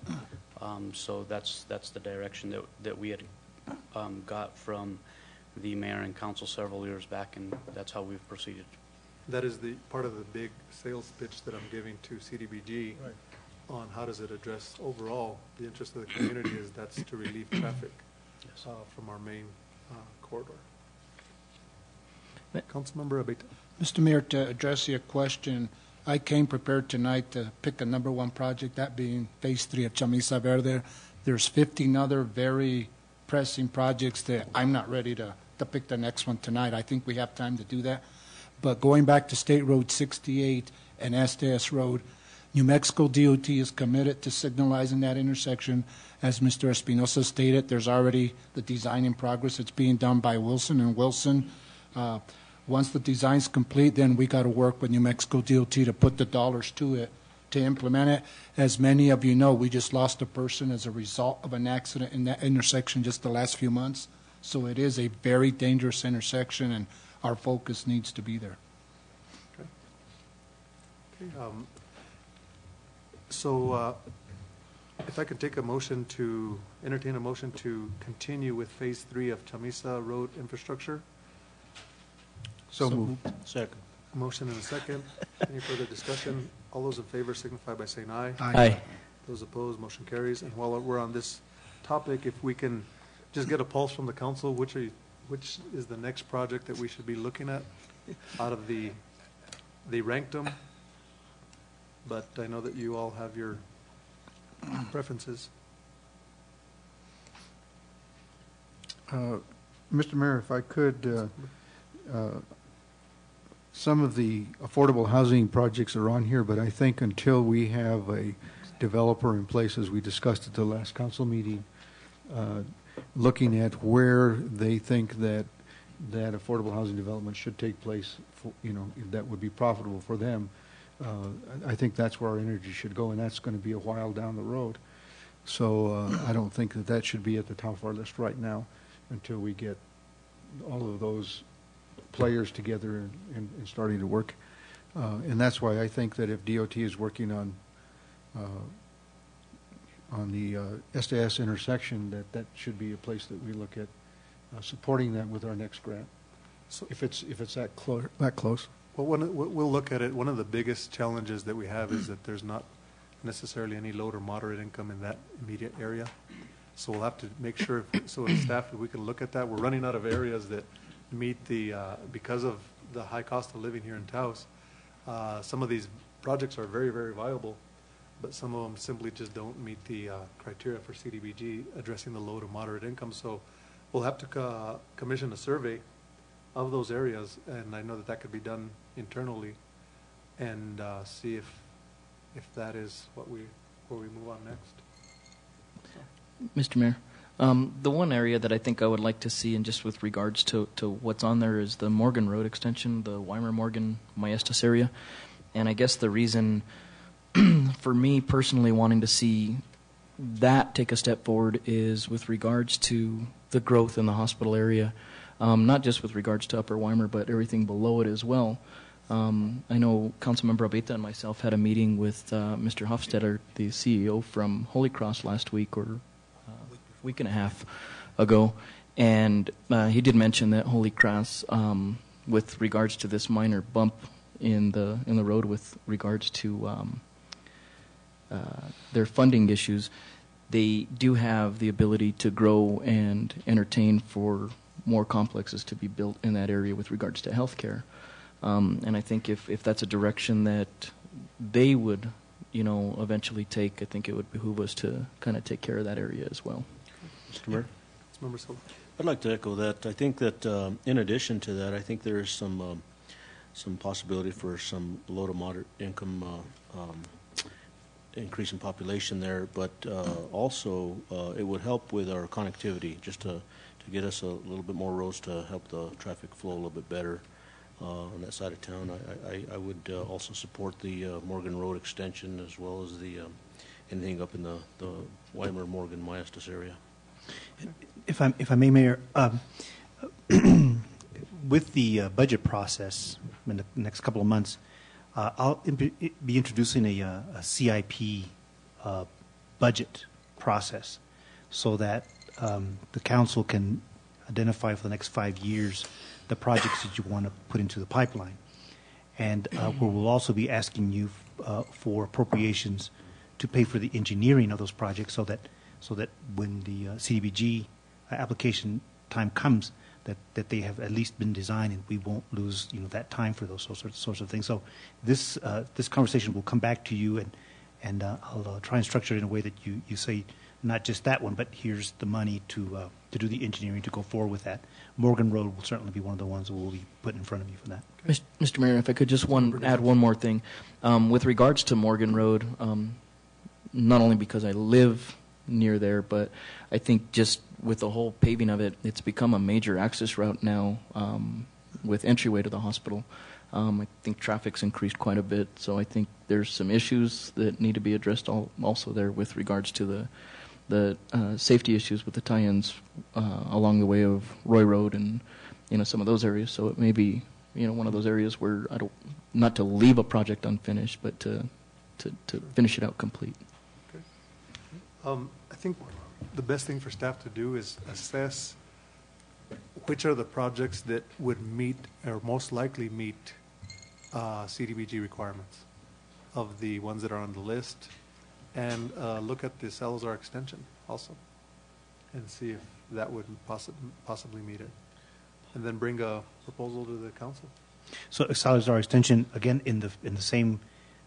So that's the direction that we had got from the mayor and council several years back, and that's how we've proceeded. That is the part of the big sales pitch that I'm giving to CDBG on how does it address overall the interest of the community, is that's to relieve traffic from our main corridor. Councilmember Abeyta. Mr. Mayor, to address your question, I came prepared tonight to pick a number one project, that being Phase 3 of Chamisa Verde. There's 15 other very pressing projects that I'm not ready to pick the next one tonight. I think we have time to do that. But going back to State Road 68 and SDS Road, New Mexico DOT is committed to signalizing that intersection. As Mr. Espinosa stated, there's already the design in progress. It's being done by Wilson and Wilson. Once the design's complete, then we got to work with New Mexico DOT to put the dollars to it, to implement it. As many of you know, we just lost a person as a result of an accident in that intersection just the last few months. So it is a very dangerous intersection, and our focus needs to be there. Okay. So if I could take a motion to entertain a motion to continue with Phase 3 of Chamisa Road infrastructure. So moved. Second. Motion and a second. Any further discussion? All those in favor signify by saying aye. Aye. Those opposed, motion carries. And while we're on this topic, if we can just get a pulse from the council, which is the next project that we should be looking at out of they ranked them, but I know that you all have your preferences. Mr. Mayor, if I could, some of the affordable housing projects are on here, but I think until we have a developer in place, as we discussed at the last council meeting, looking at where they think that affordable housing development should take place, for, that would be profitable for them, I think that's where our energy should go, and that's going to be a while down the road. So I don't think that should be at the top of our list right now until we get all of those players together and starting to work. And that's why I think that if DOT is working on the SDS intersection, that should be a place that we look at supporting that with our next grant. So If it's that close. Well, we'll look at it. One of the biggest challenges that we have is that there's not necessarily any low or moderate income in that immediate area. So we'll have to make sure, so as staff, we can look at that. We're running out of areas that meet because of the high cost of living here in Taos. Some of these projects are very, very viable, but some of them simply just don't meet the criteria for CDBG addressing the low to moderate income. So we'll have to commission a survey of those areas, and I know that could be done internally, and see if that is where we move on next. Mr. Mayor, the one area that I think I would like to see, and just with regards to what's on there, is the Morgan Road extension, the Weimar-Morgan-Maestas area. And I guess the reason for me personally wanting to see that take a step forward is with regards to the growth in the hospital area, not just with regards to Upper Weimar, but everything below it as well. I know Councilmember Abeta and myself had a meeting with Mr. Hofstetter, the CEO from Holy Cross, last week or week and a half ago, and he did mention that Holy Cross, with regards to this minor bump in the road with regards to their funding issues, they do have the ability to grow and entertain for more complexes to be built in that area with regards to healthcare. And I think if that's a direction that they would, eventually take, I think it would behoove us to kind of take care of that area as well. Mr. Mayor? Member Silva. I'd like to echo that. I think that in addition to that, I think there is some possibility for some low to moderate income increase in population there, but also it would help with our connectivity, just to get us a little bit more roads to help the traffic flow a little bit better on that side of town. I would also support the Morgan Road extension, as well as the anything up in the Weimar-Morgan-Maestas area. If I may, Mayor, with the budget process in the next couple of months, I'll be introducing a CIP budget process, so that the council can identify for the next 5 years the projects that you want to put into the pipeline. And where we'll also be asking you for appropriations to pay for the engineering of those projects, so that when the CDBG application time comes, that they have at least been designed, and we won't lose that time for those sorts of things. So this conversation will come back to you, and I'll try and structure it in a way that you say not just that one, but here's the money to do the engineering to go forward with that. Morgan Road will certainly be one of the ones that we'll be putting in front of you for that. Okay. Mr. Mayor, if I could just add one more thing. With regards to Morgan Road, not only because I live near there, but I think just with the whole paving of it, it's become a major access route now with entryway to the hospital. I think traffic's increased quite a bit, so I think there's some issues that need to be addressed also there with regards to the safety issues with the tie-ins along the way of Roy Road and some of those areas. So it may be one of those areas where not to leave a project unfinished, but to finish it out complete. Okay. I think the best thing for staff to do is assess which are the projects that would meet or most likely meet CDBG requirements of the ones that are on the list, and look at the Salazar extension also, and see if that would possibly meet it, and then bring a proposal to the council. So Salazar extension, again, in the same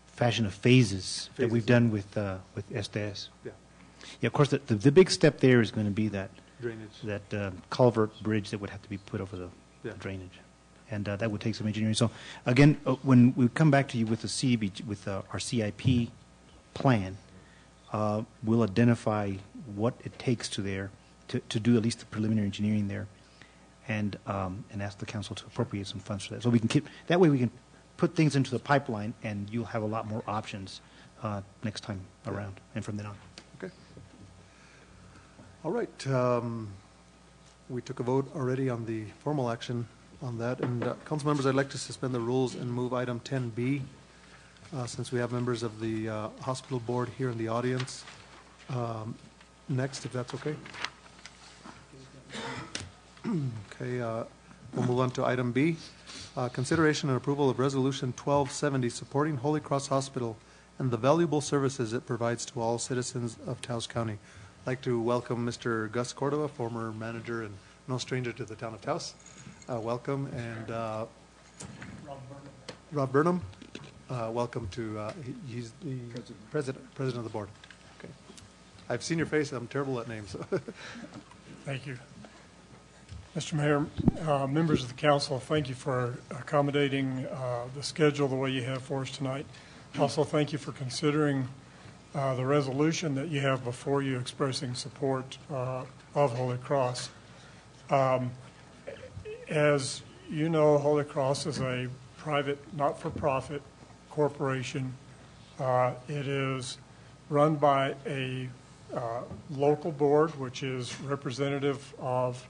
fashion of phases that we've done with SDS. Yeah. Yeah, of course, the big step there is going to be that Drainage. that culvert bridge that would have to be put over the drainage, and that would take some engineering. So again, when we come back to you with the CDBG, with our CIP plan, we'll identify what it takes to do at least the preliminary engineering there, and ask the council to appropriate some funds for that. So we can that way we can put things into the pipeline, and you'll have a lot more options next time around, and from then on. Okay. All right. We took a vote already on the formal action on that. And council members, I'd like to suspend the rules and move item 10B, since we have members of the hospital board here in the audience. Next, if that's okay. Okay, we'll move on to item B. Consideration and approval of Resolution 1270 supporting Holy Cross Hospital and the valuable services it provides to all citizens of Taos County. I'd like to welcome Mr. Gus Cordova, former manager and no stranger to the town of Taos. Welcome. And Rob Burnham, welcome to, he's the president of the board. Okay. I've seen your face. I'm terrible at names. Thank you. Mr. Mayor, members of the council, thank you for accommodating the schedule the way you have for us tonight. Also, thank you for considering the resolution that you have before you expressing support of Holy Cross. As you know, Holy Cross is a private, not-for-profit corporation. It is run by a local board, which is representative of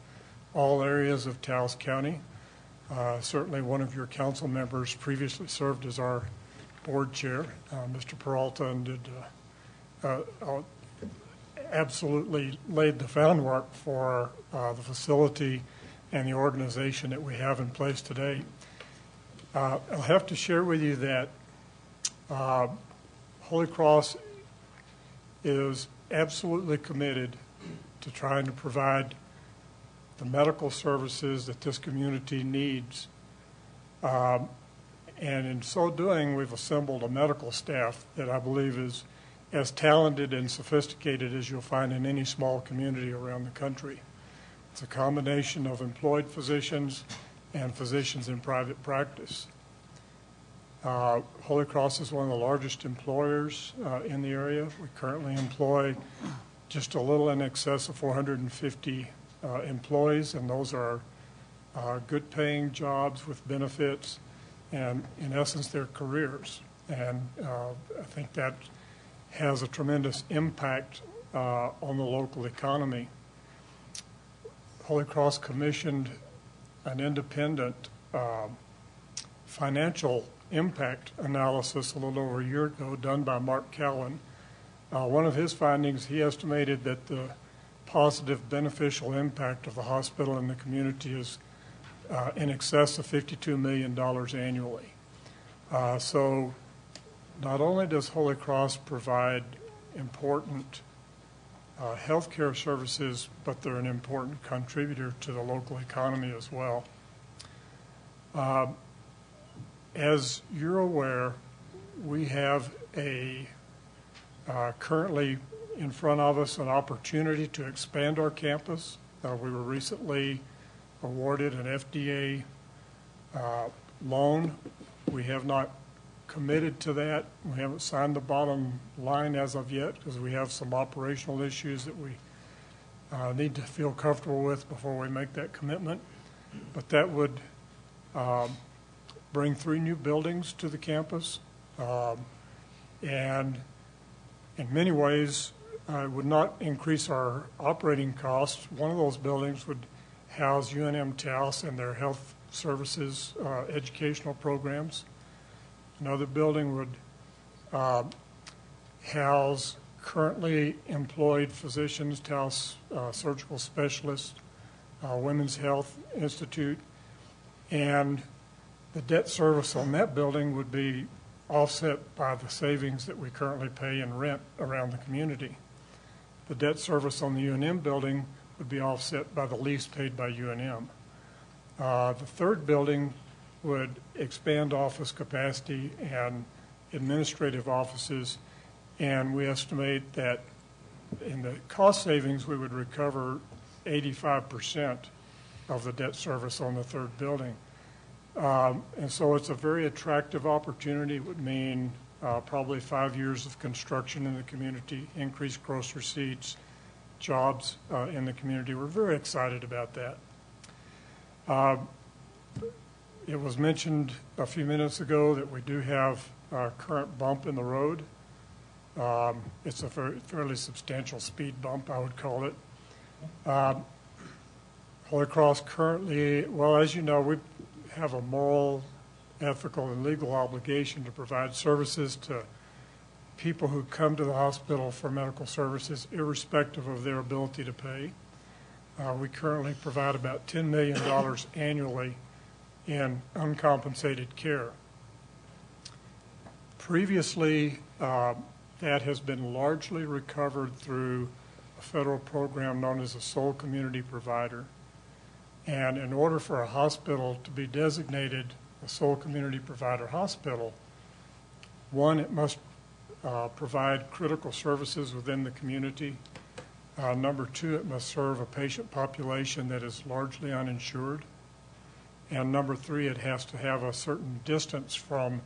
all areas of Taos County. Certainly one of your council members previously served as our board chair, Mr. Peralta, and did absolutely laid the groundwork for the facility and the organization that we have in place today. I'll have to share with you that Holy Cross is absolutely committed to trying to provide the medical services that this community needs. And in so doing, we've assembled a medical staff that I believe is as talented and sophisticated as you'll find in any small community around the country. It's a combination of employed physicians and physicians in private practice. Holy Cross is one of the largest employers in the area. We currently employ just a little in excess of 450 employees, and those are good paying jobs with benefits, and in essence they're careers. And I think that has a tremendous impact on the local economy. Holy Cross commissioned an independent financial impact analysis a little over a year ago done by Mark Callan. One of his findings, he estimated that the positive beneficial impact of the hospital in the community is in excess of $52 million annually. So not only does Holy Cross provide important healthcare services, but they're an important contributor to the local economy as well. As you're aware, we have currently in front of us an opportunity to expand our campus. We were recently awarded an FDA loan. We have not committed to that. We haven't signed the bottom line as of yet because we have some operational issues that we need to feel comfortable with before we make that commitment. But that would bring 3 new buildings to the campus, and in many ways would not increase our operating costs. One of those buildings would house UNM Taos and their health services educational programs. Another building would house currently employed physicians, Taos surgical specialists, Women's Health Institute, and the debt service on that building would be offset by the savings that we currently pay in rent around the community. The debt service on the UNM building would be offset by the lease paid by UNM. The third building would expand office capacity and administrative offices, and we estimate that in the cost savings we would recover 85% of the debt service on the third building. And so it's a very attractive opportunity. It would mean probably 5 years of construction in the community, increased gross receipts, jobs in the community. We're very excited about that. It was mentioned a few minutes ago that we do have a current bump in the road. It's a fairly substantial speed bump, I would call it. Holy Cross currently, well, as you know, we have a moral, ethical, and legal obligation to provide services to people who come to the hospital for medical services, irrespective of their ability to pay. We currently provide about $10 million annually in uncompensated care. Previously, that has been largely recovered through a federal program known as a sole community provider. And in order for a hospital to be designated a sole community provider hospital, one, it must provide critical services within the community. Number two, it must serve a patient population that is largely uninsured. And number three, it has to have a certain distance from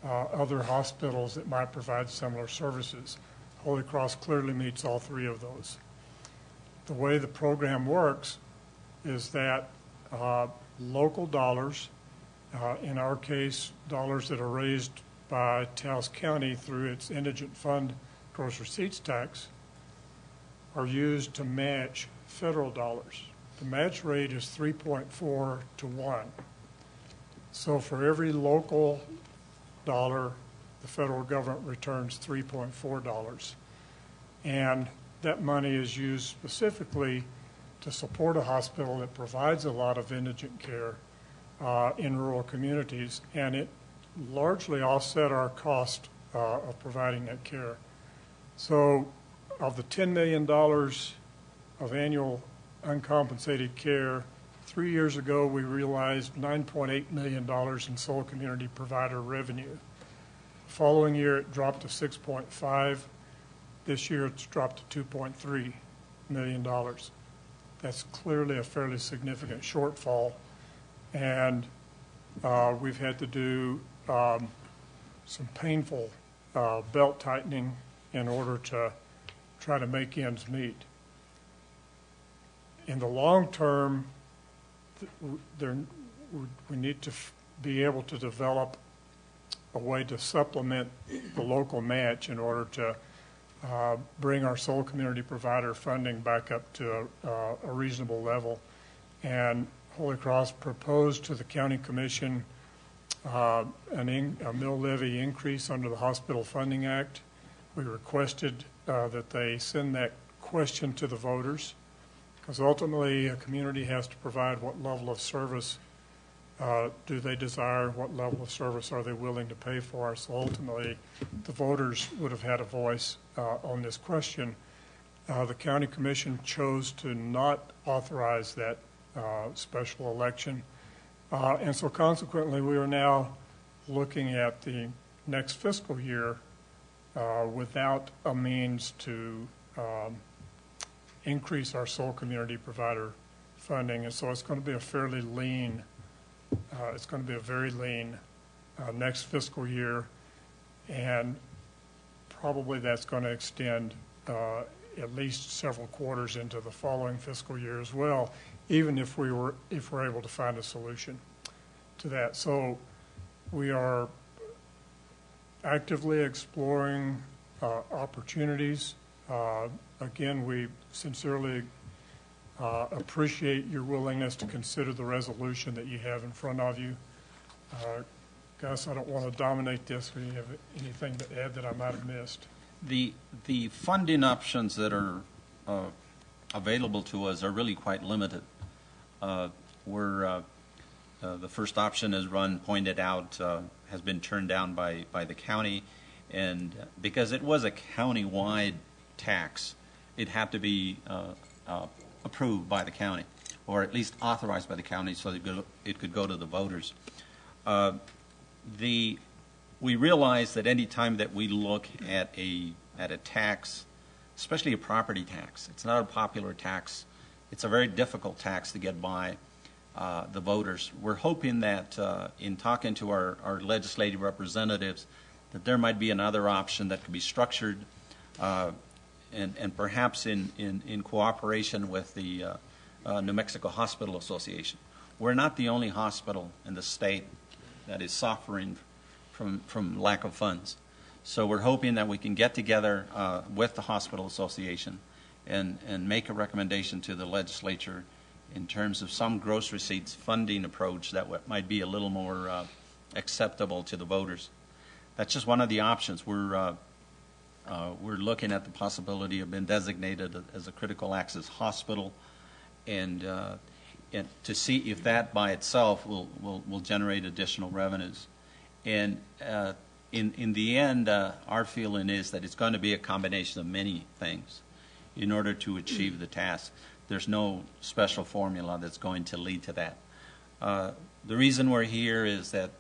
other hospitals that might provide similar services. Holy Cross clearly meets all three of those. The way the program works is that local dollars, in our case, dollars that are raised by Taos County through its indigent fund gross receipts tax, are used to match federal dollars. The match rate is 3.4 to 1. So for every local dollar, the federal government returns $3.4. And that money is used specifically to support a hospital that provides a lot of indigent care in rural communities, and it largely offset our cost of providing that care. So of the $10 million of annual uncompensated care, 3 years ago we realized $9.8 million in sole community provider revenue. The following year it dropped to 6.5. This year it's dropped to $2.3 million. That's clearly a fairly significant shortfall, and we've had to do some painful belt tightening in order to try to make ends meet. In the long term, we need to be able to develop a way to supplement the local match in order to bring our sole community provider funding back up to a reasonable level. And Holy Cross proposed to the County Commission a mill levy increase under the Hospital Funding Act. We requested that they send that question to the voters, because ultimately a community has to provide what level of service do they desire, what level of service are they willing to pay for. So ultimately the voters would have had a voice on this question. The County Commission chose to not authorize that special election. And so consequently we are now looking at the next fiscal year without a means to increase our sole community provider funding. And so it's going to be a fairly lean, it's going to be a very lean next fiscal year, and probably that's going to extend at least several quarters into the following fiscal year as well, even if we're able to find a solution to that. So we are actively exploring opportunities. Again, we sincerely appreciate your willingness to consider the resolution that you have in front of you. Gus, I don't want to dominate this. Do you have anything to add that I might have missed? The funding options that are available to us are really quite limited. The first option, as Ron pointed out, has been turned down by the county, and because it was a county-wide tax, it had to be approved by the county, or at least authorized by the county, so that it could go to the voters. We realize that any time that we look at a tax, especially a property tax, it's not a popular tax. It's a very difficult tax to get by the voters. We're hoping that in talking to our legislative representatives, that there might be another option that could be structured and perhaps in cooperation with the New Mexico Hospital Association. We're not the only hospital in the state that is suffering from lack of funds. So we're hoping that we can get together with the Hospital Association and make a recommendation to the legislature in terms of some gross receipts funding approach that might be a little more acceptable to the voters. That's just one of the options. We're looking at the possibility of being designated as a critical access hospital, and to see if that by itself will generate additional revenues. And in the end, our feeling is that it's going to be a combination of many things in order to achieve the task. There's no special formula that's going to lead to that. The reason we're here is that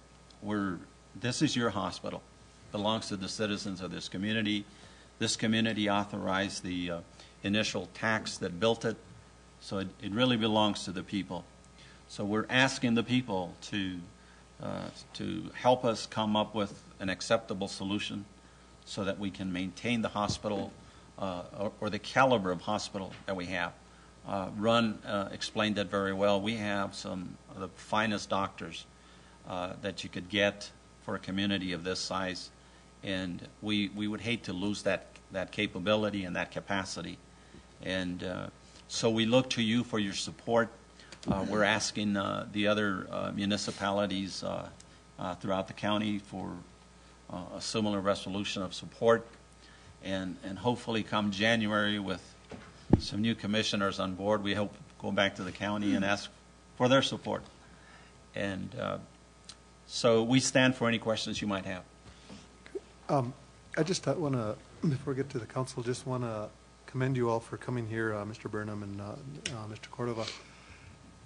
this is your hospital. It belongs to the citizens of this community. This community authorized the initial tax that built it, so it really belongs to the people. So we're asking the people to help us come up with an acceptable solution so that we can maintain the hospital or the caliber of hospital that we have. Ron explained that very well. We have some of the finest doctors that you could get for a community of this size, and we would hate to lose that capability and that capacity. And so we look to you for your support. We're asking the other municipalities throughout the county for a similar resolution of support, and hopefully come January with some new commissioners on board, we hope go back to the county and ask for their support. And so we stand for any questions you might have. I just want to, before we get to the council, just want to commend you all for coming here, Mr. Burnham and Mr. Cordova.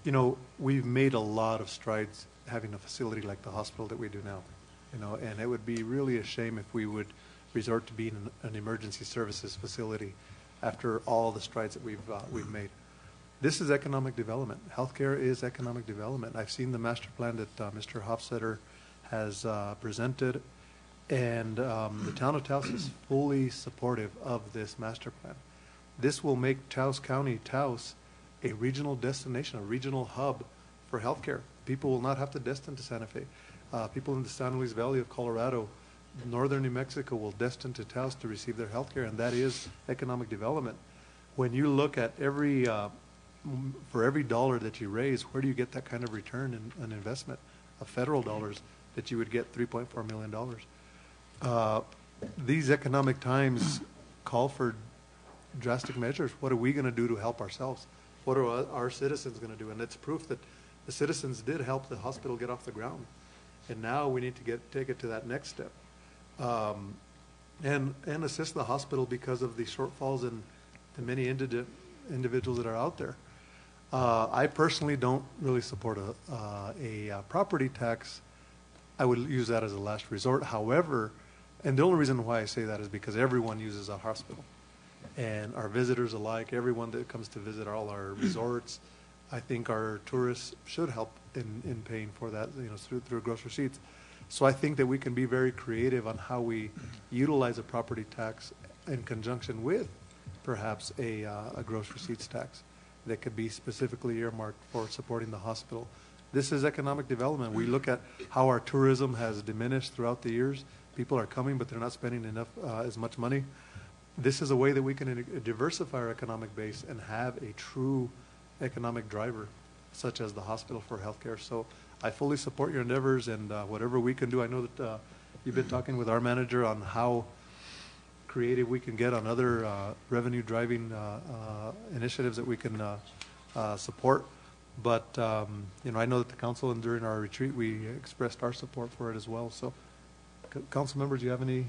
You know, we've made a lot of strides having a facility like the hospital that we do now. You know, and it would be really a shame if we would resort to being an emergency services facility after all the strides that we've made. This is economic development. Healthcare is economic development. I've seen the master plan that Mr. Hofstetter has presented, and the town of Taos is fully supportive of this master plan. This will make Taos County, Taos, a regional destination, a regional hub for healthcare. People will not have to destine to Santa Fe. People in the San Luis Valley of Colorado, northern New Mexico will destine to Taos to receive their health care, and that is economic development. When you look at for every dollar that you raise, where do you get that kind of return in investment of federal dollars that you would get $3.4 million? These economic times call for drastic measures. What are we going to do to help ourselves? What are our citizens going to do? And it's proof that the citizens did help the hospital get off the ground. And now we need to take it to that next step. And assist the hospital because of the shortfalls in the many individuals that are out there. I personally don't really support a property tax. I would use that as a last resort. However, and the only reason why I say that is because everyone uses our hospital. And our visitors alike, everyone that comes to visit all our resorts, I think our tourists should help in paying for that, you know, through gross receipts. So I think that we can be very creative on how we utilize a property tax in conjunction with perhaps a gross receipts tax that could be specifically earmarked for supporting the hospital. This is economic development. We look at how our tourism has diminished throughout the years. People are coming, but they're not spending as much money. This is a way that we can diversify our economic base and have a true economic driver, such as the hospital for healthcare. So I fully support your endeavors, and whatever we can do. I know that you've been talking with our manager on how creative we can get on other revenue-driving initiatives that we can support. But you know, I know that the council, and during our retreat, we expressed our support for it as well. So, council members, do you have any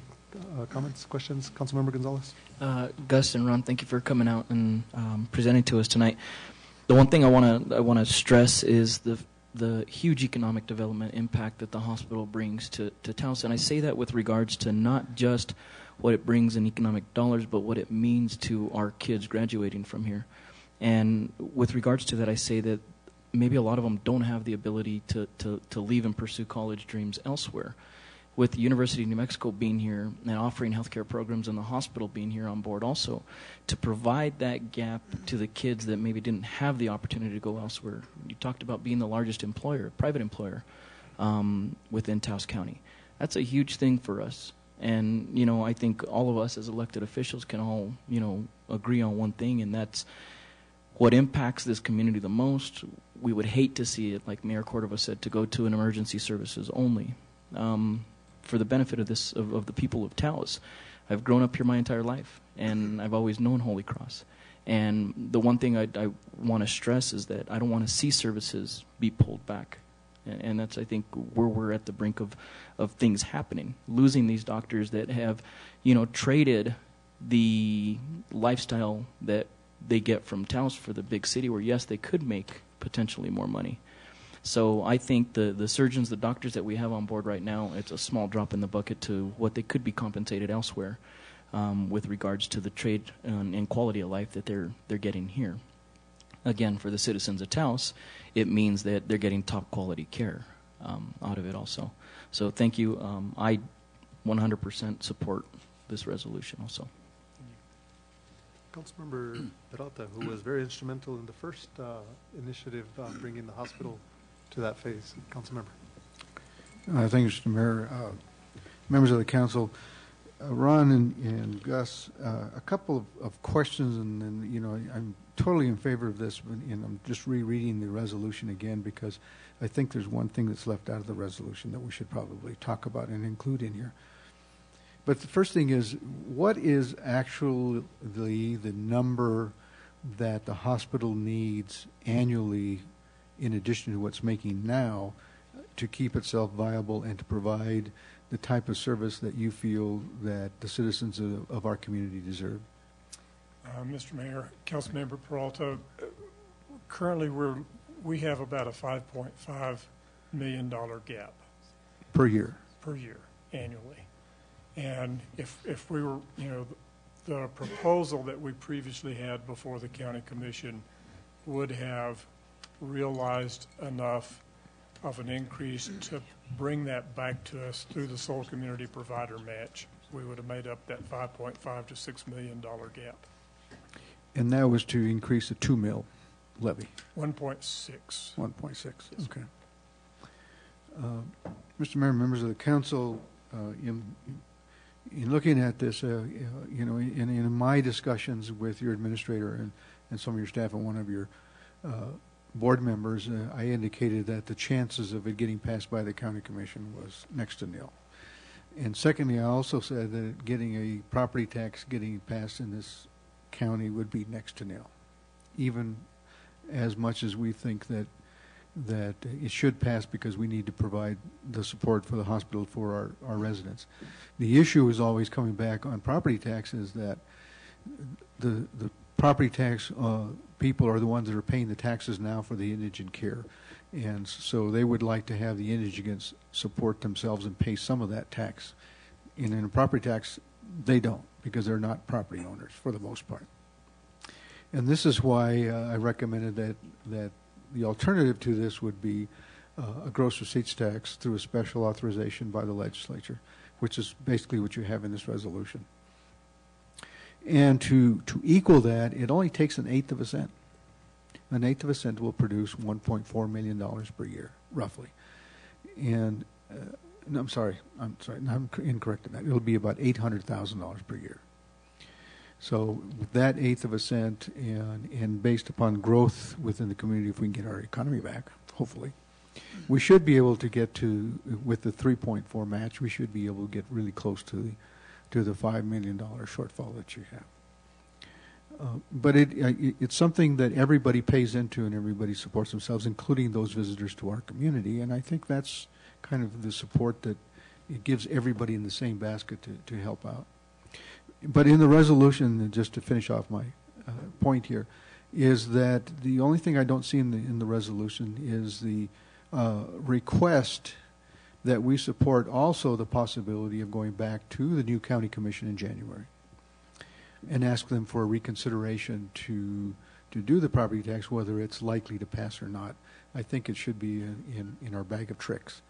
comments, questions? Councilmember Gonzalez. Gus and Ron, thank you for coming out and presenting to us tonight. The one thing I want to stress is the huge economic development impact that the hospital brings to Taos, and I say that with regards to not just what it brings in economic dollars, but what it means to our kids graduating from here. And with regards to that, I say that maybe a lot of them don't have the ability to leave and pursue college dreams elsewhere. With the University of New Mexico being here and offering healthcare programs and the hospital being here on board also, to provide that gap to the kids that maybe didn't have the opportunity to go elsewhere. You talked about being the largest employer, private employer, within Taos County. That's a huge thing for us. And, you know, I think all of us as elected officials can all, you know, agree on one thing, and that's what impacts this community the most, we would hate to see it, like Mayor Cordova said, to go to an emergency services only, for the benefit of the people of Taos. I've grown up here my entire life, and I've always known Holy Cross. And the one thing I want to stress is that I don't want to see services be pulled back. And that's, I think, where we're at the brink of things happening. Losing these doctors that have, traded the lifestyle that they get from Taos for the big city where, yes, they could make potentially more money. So I think the surgeons, the doctors that we have on board right now, it's a small drop in the bucket to what they could be compensated elsewhere with regards to the trade and quality of life that they're getting here. Again, for the citizens of Taos, it means that they're getting top quality care out of it also. So thank you. I 100% support this resolution also. Councilmember Peralta, who was very instrumental in the first initiative bringing the hospital to that phase. Councilmember. Thank you, Mr. Mayor. Members of the council, Ron and Gus, a couple of questions, and then, I'm totally in favor of this, and I'm just rereading the resolution again because I think there's one thing that's left out of the resolution that we should probably talk about and include in here. But the first thing is, what is actually the number that the hospital needs annually in addition to what's making now to keep itself viable and to provide the type of service that you feel that the citizens of our community deserve? Mr. Mayor, Councilmember Peralta, currently we have about a $5.5 million gap. Per year? Per year, annually. And if we were, the proposal that we previously had before the county commission would have realized enough of an increase to bring that back to us through the sole community provider match, we would have made up that $5.5 to $6 million gap. And that was to increase the 2 mil levy? 1.6. 1.6, okay. Mr. Mayor, members of the council, in looking at this, in my discussions with your administrator and some of your staff and one of your board members, I indicated that the chances of it getting passed by the county commission was next to nil. And secondly, I also said that getting a property tax getting passed in this county would be next to nil, even as much as we think that it should pass because we need to provide the support for the hospital for our residents. The issue is always coming back on property taxes, that the property tax people are the ones that are paying the taxes now for the indigent care. And so they would like to have the indigents support themselves and pay some of that tax. And in a property tax, they don't, because they're not property owners for the most part. And this is why I recommended that the alternative to this would be a gross receipts tax through a special authorization by the legislature, which is basically what you have in this resolution. And to equal that, it only takes 1/8 of a cent. 1/8 of a cent will produce $1.4 million per year, roughly. And no, I'm sorry, I'm incorrect in that. It'll be about $800,000 per year. So with that 1/8 of a cent, and based upon growth within the community, if we can get our economy back, hopefully, we should be able to get to, with the 3.4 match, we should be able to get really close to the $5 million shortfall that you have. But it's something that everybody pays into and everybody supports themselves, including those visitors to our community. And I think that's kind of the support that it gives everybody in the same basket to help out. But in the resolution, just to finish off my point here, is that the only thing I don't see in the resolution is the request that we support also the possibility of going back to the new county commission in January and ask them for a reconsideration to do the property tax, whether it's likely to pass or not. I think it should be in our bag of tricks.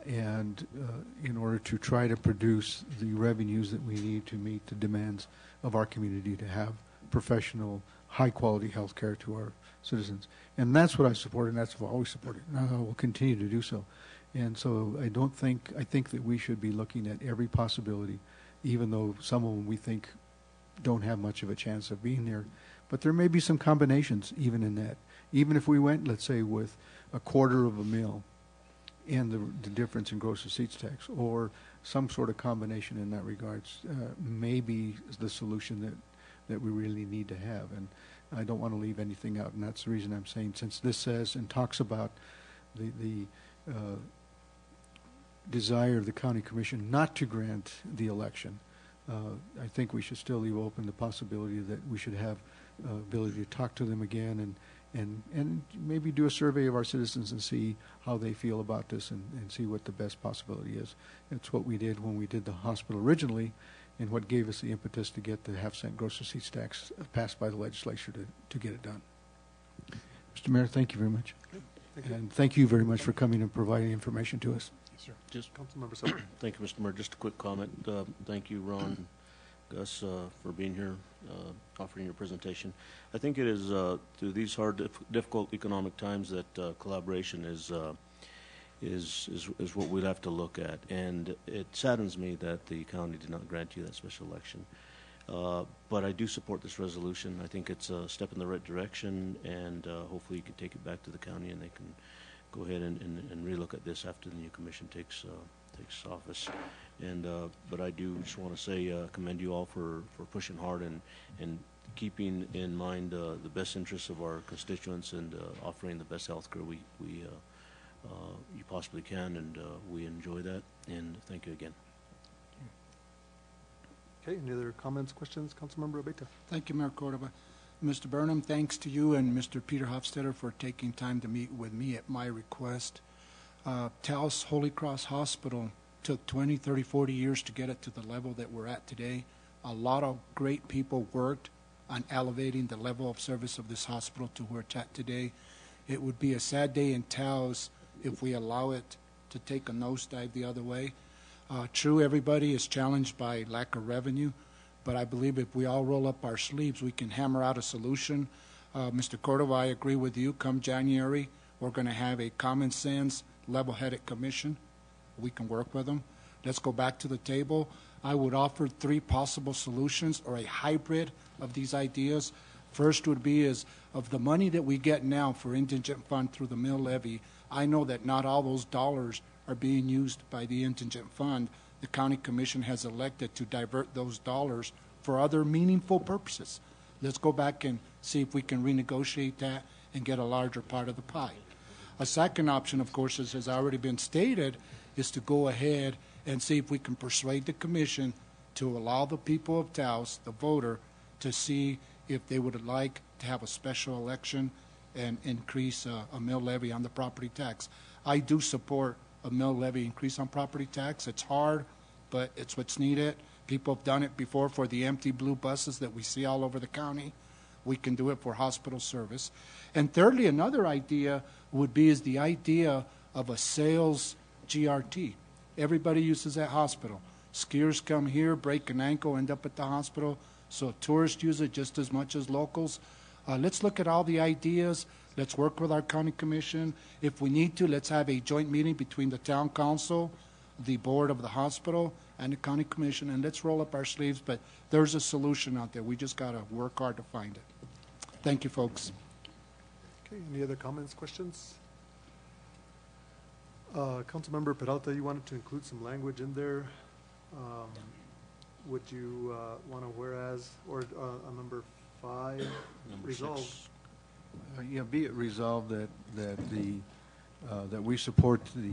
In order to try to produce the revenues that we need to meet the demands of our community to have professional, high-quality health care to our citizens. And that's what I support, and that's what I always supported, and I will continue to do so. And so I think that we should be looking at every possibility, even though some of them we think don't have much of a chance of being there. But there may be some combinations even in that. Even if we went, let's say, with a quarter of a mil and the difference in gross receipts tax, or some sort of combination in that regards, may be the solution that we really need to have. And I don't want to leave anything out, and that's the reason I'm saying, since this says and talks about the desire of the county commission not to grant the election, I think we should still leave open the possibility that we should have ability to talk to them again and maybe do a survey of our citizens and see how they feel about this and see what the best possibility is. It's what we did when we did the hospital originally, and what gave us the impetus to get the half-cent gross receipts tax passed by the legislature to get it done. Mr. Mayor, thank you very much. Thank you. And thank you very much for coming and providing information to us. Yes, sir. Just Councilmember Sullivan. Thank you, Mr. Mayor. Just a quick comment. Thank you, Ron, Gus, for being here, offering your presentation. I think it is through these hard, difficult economic times that collaboration is what we'll have to look at. And it saddens me that the county did not grant you that special election. But I do support this resolution. I think it's a step in the right direction, and hopefully you can take it back to the county and they can go ahead and relook at this after the new commission takes office. And but I do just want to say commend you all for pushing hard and keeping in mind the best interests of our constituents and offering the best health care you possibly can, and we enjoy that. And thank you again. Okay, any other comments, questions? Councilmember Abeyta. Thank you, Mayor Cordova. Mr. Burnham, thanks to you and Mr. Peter Hofstetter for taking time to meet with me at my request. Taos Holy Cross Hospital took 20, 30, 40 years to get it to the level that we're at today. A lot of great people worked on elevating the level of service of this hospital to where it's at today. It would be a sad day in Taos if we allow it to take a nosedive the other way. True, everybody is challenged by lack of revenue, but I believe if we all roll up our sleeves, we can hammer out a solution. Mr. Cordova, I agree with you. Come January, we're going to have a common sense, level-headed commission. We can work with them. Let's go back to the table. I would offer 3 possible solutions or a hybrid of these ideas. First would be is of the money that we get now for indigent fund through the mill levy, I know that not all those dollars are being used by the indigent fund. The county commission has elected to divert those dollars for other meaningful purposes. Let's go back and see if we can renegotiate that and get a larger part of the pie. A second option, of course, as has already been stated, is to go ahead and see if we can persuade the commission to allow the people of Taos, the voter, to see if they would like to have a special election and increase a mill levy on the property tax. I do support a mill levy increase on property tax. It's hard, but it's what's needed. People have done it before for the empty blue buses that we see all over the county. We can do it for hospital service. And thirdly, another idea would be is the idea of a sales GRT. Everybody uses that hospital. Skiers come here, break an ankle, end up at the hospital. So tourists use it just as much as locals. Let's look at all the ideas. Let's work with our county commission. If we need to, let's have a joint meeting between the town council, the board of the hospital, and the county commission, and let's roll up our sleeves. But there's a solution out there. We just got to work hard to find it. Thank you, folks. Okay, any other comments, questions? Councilmember Peralta, you wanted to include some language in there. Would you want to whereas, or on number 5, Number resolve? 6. Yeah, be it resolved that we support the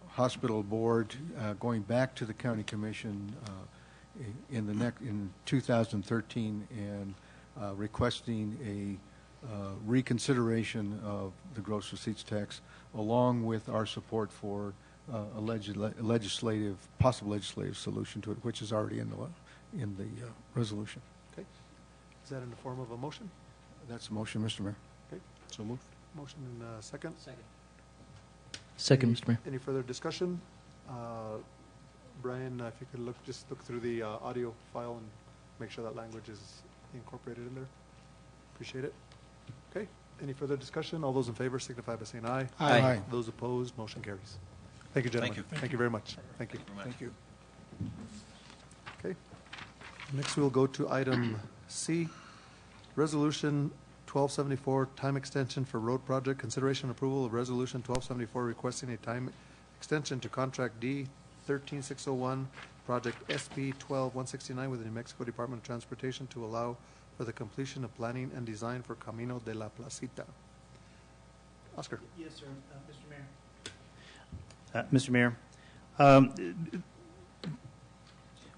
hospital board going back to the county commission in 2013 and requesting a reconsideration of the gross receipts tax, along with our support for a possible legislative solution to it, which is already in the resolution. Okay. Is that in the form of a motion? That's a motion, Mr. Mayor. Okay. So moved. Motion in second. Second, Mr. Mayor. Any further discussion? Brian, if you could just look through the audio file and make sure that language is incorporated in there. Appreciate it. Okay. Any further discussion? All those in favor signify by saying aye. Aye. Aye. Those opposed, motion carries. Thank you, gentlemen. Thank you. Thank you very much. Thank you. Thank you. Okay. Next, we'll go to item C, Resolution 1274, time extension for road project. Consideration and approval of Resolution 1274 requesting a time extension to contract D 13601, project SP 12169 with the New Mexico Department of Transportation to allow for the completion of planning and design for Camino de la Placita. Oscar. Yes, sir. Mr. Mayor. Mr. Mayor,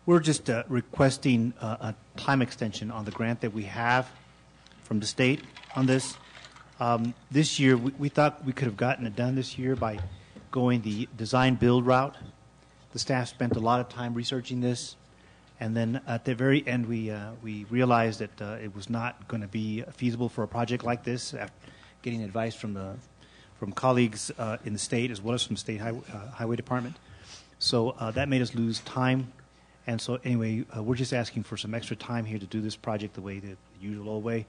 we're just requesting a time extension on the grant that we have from the state on this. This year, we thought we could have gotten it done this year by going the design build route. The staff spent a lot of time researching this, and then at the very end, we realized that it was not going to be feasible for a project like this. After getting advice from colleagues in the state as well as from the state highway department, so that made us lose time. And so anyway, we're just asking for some extra time here to do this project the usual old way.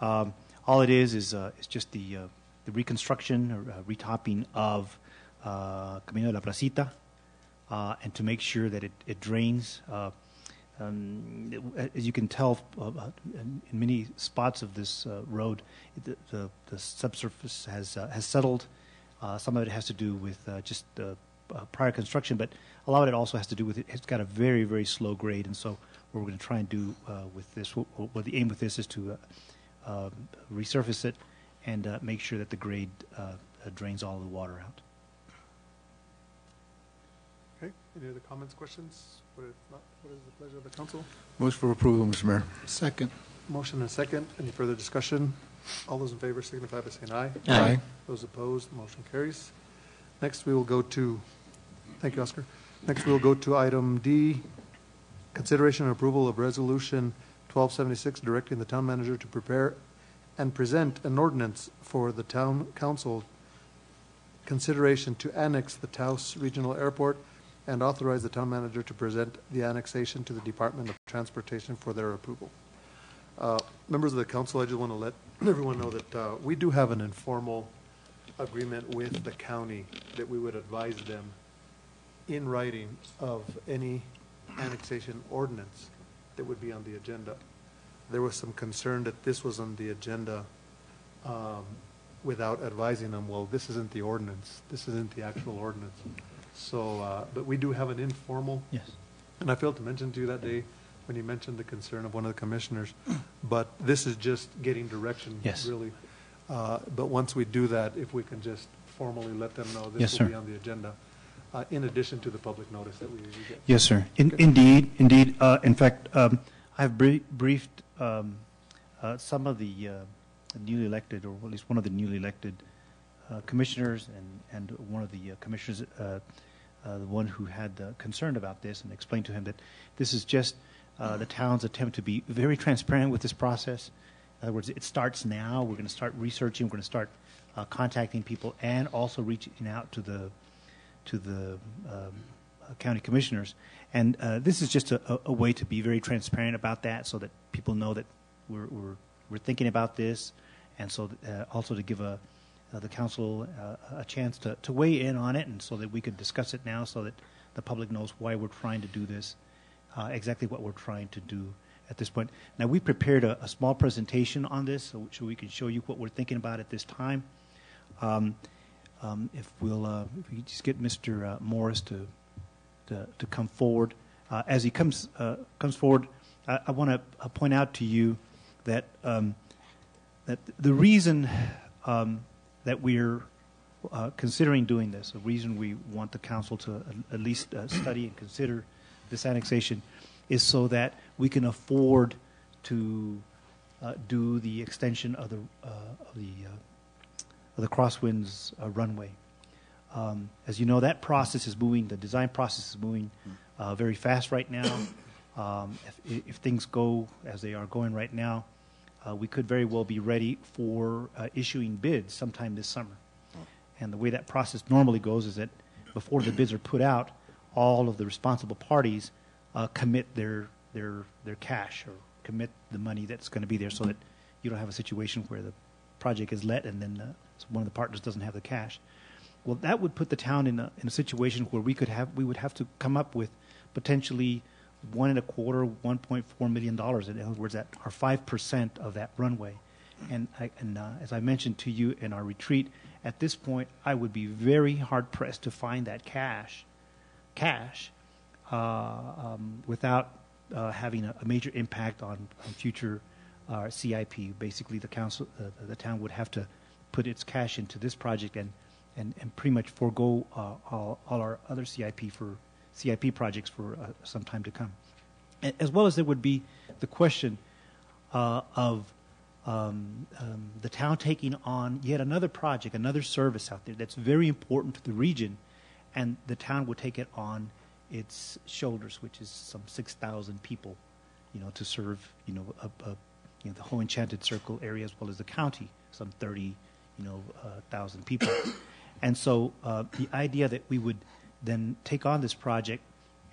All it is just the reconstruction or retopping of Camino de la Placita, and to make sure that it drains. As you can tell, in many spots of this road, the subsurface has settled. Some of it has to do with just prior construction, but a lot of it also has to do with it's got a very, very slow grade. And so what we're going to try and do with this, what the aim with this is to resurface it and make sure that the grade drains all the water out. Okay. Any other comments, questions? What is the pleasure of the council? Motion for approval, Mr. Mayor. Second. Motion and second. Any further discussion? All those in favor signify by saying aye. Aye. Those opposed, motion carries. Next, we will go to, thank you, Oscar. Next, we will go to item D, consideration and approval of Resolution 1276, directing the town manager to prepare and present an ordinance for the town council consideration to annex the Taos Regional Airport and authorize the town manager to present the annexation to the Department of Transportation for their approval. Members of the council, I just want to let everyone know that we do have an informal agreement with the county that we would advise them in writing of any annexation ordinance that would be on the agenda. There was some concern that this was on the agenda without advising them, well, this isn't the ordinance. This isn't the actual ordinance. So, but we do have an informal. Yes. And I failed to mention to you that day when you mentioned the concern of one of the commissioners. But this is just getting direction, yes, really. But once we do that, if we can just formally let them know this yes, will sir. be on the agenda, in addition to the public notice that we get. Yes, sir. Indeed. In fact, I've briefed some of the newly elected, or at least one of the newly elected commissioners, and one of the commissioners, the one who had concern about this, and explained to him that this is just the town's attempt to be very transparent with this process. In other words, it starts now. We're going to start researching. We're going to start contacting people, and also reaching out to the county commissioners. And this is just a way to be very transparent about that, so that people know that we're thinking about this, and so also to give the council a chance to weigh in on it, and so that we could discuss it now, so that the public knows why we're trying to do this, exactly what we're trying to do at this point. Now, we prepared a small presentation on this, so we can show you what we're thinking about at this time. If we just get Mr. Morris to come forward. As he comes forward, I want to point out to you that that the reason that we're considering doing this, the reason we want the council to at least study and consider this annexation, is so that we can afford to do the extension of the Crosswinds runway. As you know, that process is moving. The design process is moving very fast right now. If things go as they are going right now, we could very well be ready for issuing bids sometime this summer. And the way that process normally goes is that before the bids are put out, all of the responsible parties commit their cash, or commit the money that's going to be there, so that you don't have a situation where the project is let and then one of the partners doesn't have the cash. Well, that would put the town in a situation where we would have to come up with potentially $1.25–1.4 million. In other words, that are 5% of that runway. And as I mentioned to you in our retreat, at this point, I would be very hard pressed to find that cash without having a major impact on future CIP. Basically, the town would have to put its cash into this project and pretty much forego all our other CIP projects for some time to come. As well as there would be the question of the town taking on yet another project, another service out there that's very important to the region, and the town would take it on its shoulders, which is some 6,000 people, to serve, the whole Enchanted Circle area as well as the county, some 30,000 people. And so the idea that we would then take on this project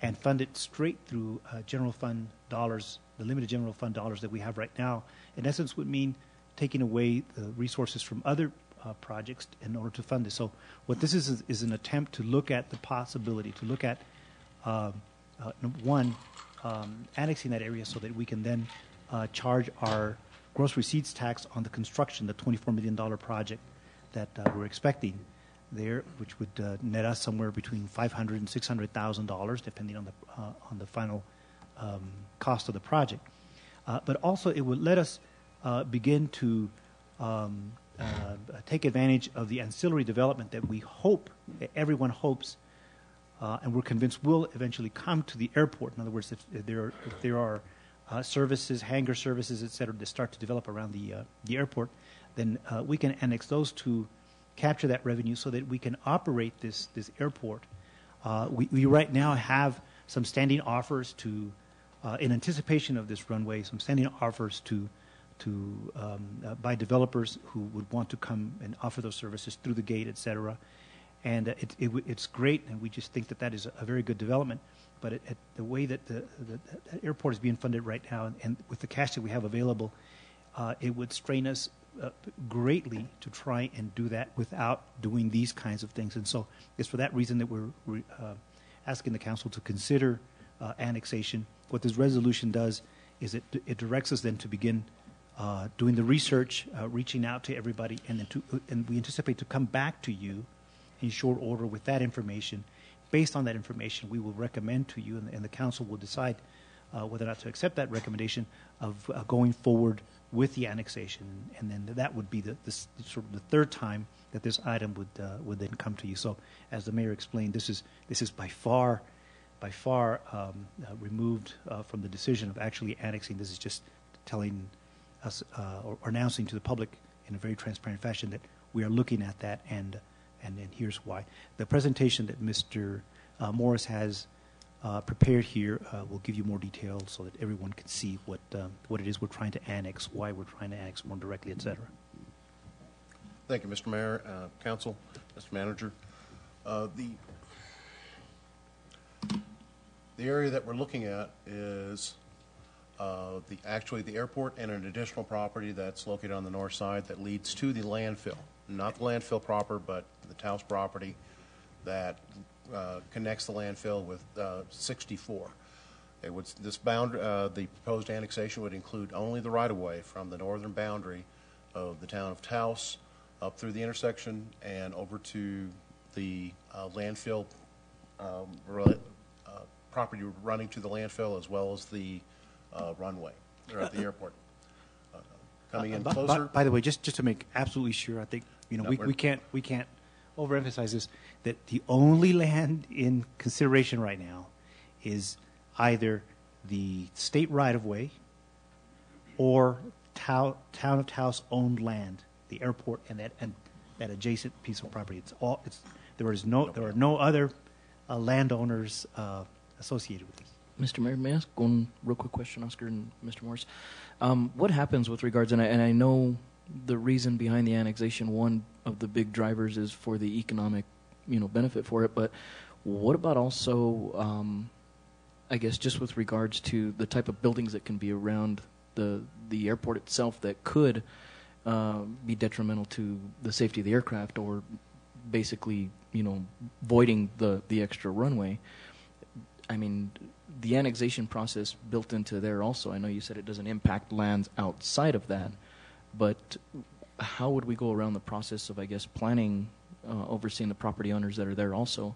and fund it straight through general fund dollars, the limited general fund dollars that we have right now, in essence would mean taking away the resources from other projects in order to fund this. So what this is an attempt to look at the possibility, to look at, annexing that area so that we can then charge our gross receipts tax on the construction, the $24 million project that we're expecting there, which would net us somewhere between $500,000 and $600,000, depending on the final cost of the project. But also, it would let us begin to take advantage of the ancillary development that we hope, everyone hopes, and we're convinced will eventually come to the airport. In other words, if there are services, hangar services, et cetera, that start to develop around the airport, then we can annex those to capture that revenue so that we can operate this airport. We right now have some standing offers to, in anticipation of this runway, some standing offers to by developers who would want to come and offer those services through the gate, et cetera. And it's great, and we just think that is a very good development. But the way that the airport is being funded right now, and with the cash that we have available, it would strain us greatly to try and do that without doing these kinds of things. And so it's for that reason that we're asking the council to consider annexation. What this resolution does is it directs us then to begin doing the research, reaching out to everybody, and we anticipate to come back to you in short order with that information. Based on that information, we will recommend to you, and the council will decide whether or not to accept that recommendation of going forward with the annexation, and then that would be the sort of the third time that this item would then come to you. So, as the mayor explained, this is by far removed from the decision of actually annexing. This is just telling us or announcing to the public in a very transparent fashion that we are looking at that, and here's why. The presentation that Mr. Morris has prepared here will give you more details so that everyone can see what it is we're trying to annex, why we're trying to annex more directly, et cetera. Thank you, Mr. Mayor, Council, Mr. Manager. The area that we're looking at is actually the airport and an additional property that's located on the north side that leads to the landfill. Not the landfill proper, but the Taos property that connects the landfill with 64. The proposed annexation would include only the right-of-way from the northern boundary of the town of Taos up through the intersection and over to the landfill property running to the landfill, as well as the runway or at the airport. Coming in closer. By the way, just to make absolutely sure, I think we can't overemphasize this, that the only land in consideration right now is either the state right-of-way or town of Taos owned land, the airport and that adjacent piece of property. There are no other landowners associated with this. Mr. Mayor, may I ask one real quick question, Oscar and Mr. Morris? What happens with regards, and I know the reason behind the annexation, one of the big drivers is for the economic, benefit for it, but what about also, I guess, just with regards to the type of buildings that can be around the airport itself that could be detrimental to the safety of the aircraft, or basically, voiding the extra runway? I mean, the annexation process built into there also, I know you said it doesn't impact lands outside of that, but how would we go around the process of, I guess, planning, overseeing the property owners that are there also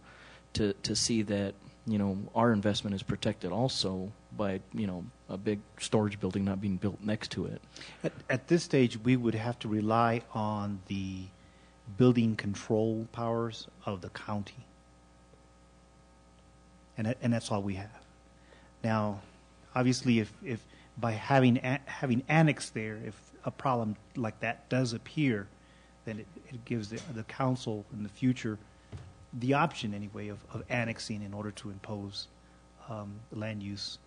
to see that, you know, our investment is protected also by, you know, a big storage building not being built next to it? At this stage, we would have to rely on the building control powers of the county. And that's all we have. Now, obviously, if by having annexed there, if a problem like that does appear, then it gives the council in the future the option, anyway, of annexing in order to impose land use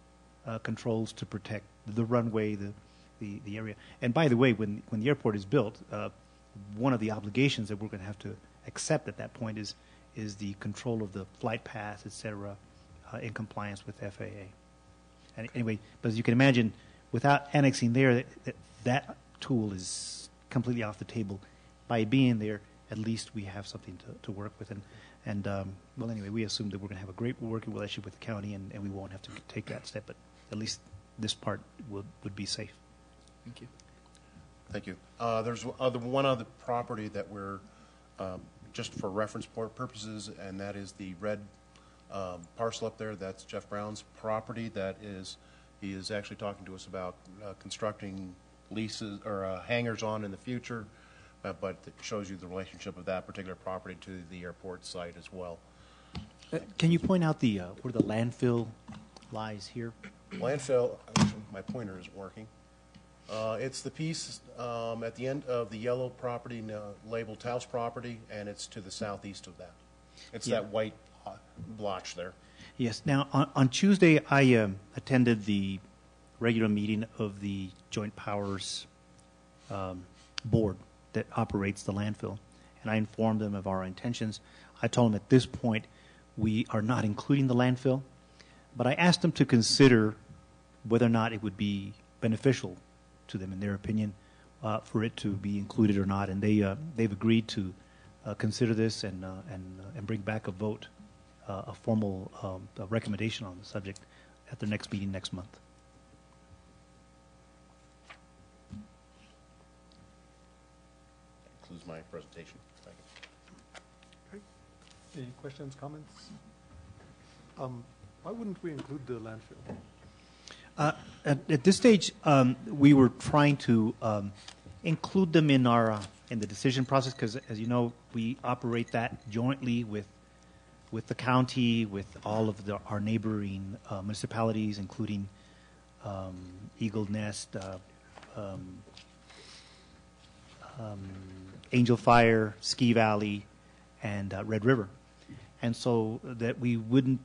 controls to protect the runway, the area. And by the way, when the airport is built, one of the obligations that we're going to have to accept at that point is the control of the flight paths, et cetera, in compliance with FAA. And anyway, but as you can imagine, without annexing there, that tool is completely off the table. By being there, at least we have something to work with. And well, anyway, we assume that we're going to have a great working relationship with the county, and we won't have to take that step. But at least this part would be safe. Thank you. Thank you. There's one other property that we're, just for reference purposes, and that is the red parcel up there. That's Jeff Brown's property. He is actually talking to us about constructing leases or hangars on in the future, but it shows you the relationship of that particular property to the airport site as well. Can you point out where the landfill lies here? Landfill, my pointer isn't working. It's the piece at the end of the yellow property labeled Taos property, and it's to the southeast of that. It's that white blotch there. Yes. Now, on Tuesday, I attended the regular meeting of the Joint Powers Board that operates the landfill, and I informed them of our intentions. I told them at this point we are not including the landfill, but I asked them to consider whether or not it would be beneficial to them, in their opinion, for it to be included or not, and they've agreed to consider this and bring back a vote, a formal recommendation on the subject at their next meeting next month. That concludes my presentation. Thank you. Okay. Any questions, comments? Why wouldn't we include the landfill? At this stage, we were trying to include them in the decision process because, as you know, we operate that jointly with the county, with all of our neighboring municipalities, including Eagle Nest, Angel Fire, Ski Valley, and Red River, and so that we wouldn't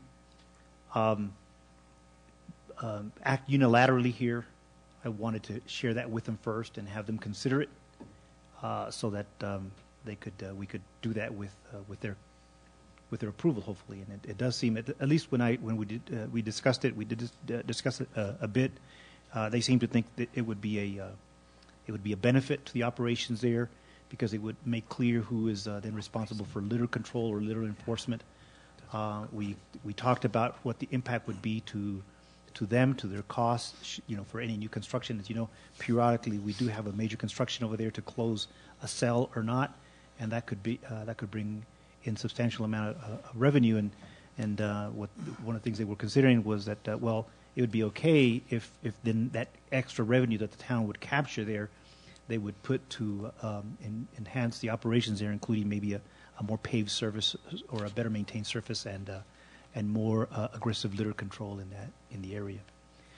act unilaterally here. I wanted to share that with them first and have them consider it, so that we could do that with their approval, hopefully. And it does seem, at least when we discussed it, we did discuss it a bit. They seem to think that it would be a benefit to the operations there because it would make clear who is then responsible for litter control or litter enforcement. We talked about what the impact would be to them, to their costs, for any new construction. As you know, periodically we do have a major construction over there to close a cell or not, and that could bring in substantial amount of revenue. And one of the things they were considering was that it would be okay if then that extra revenue that the town would capture there, they would put to enhance the operations there, including maybe a more paved surface or a better maintained surface and more aggressive litter control in the area.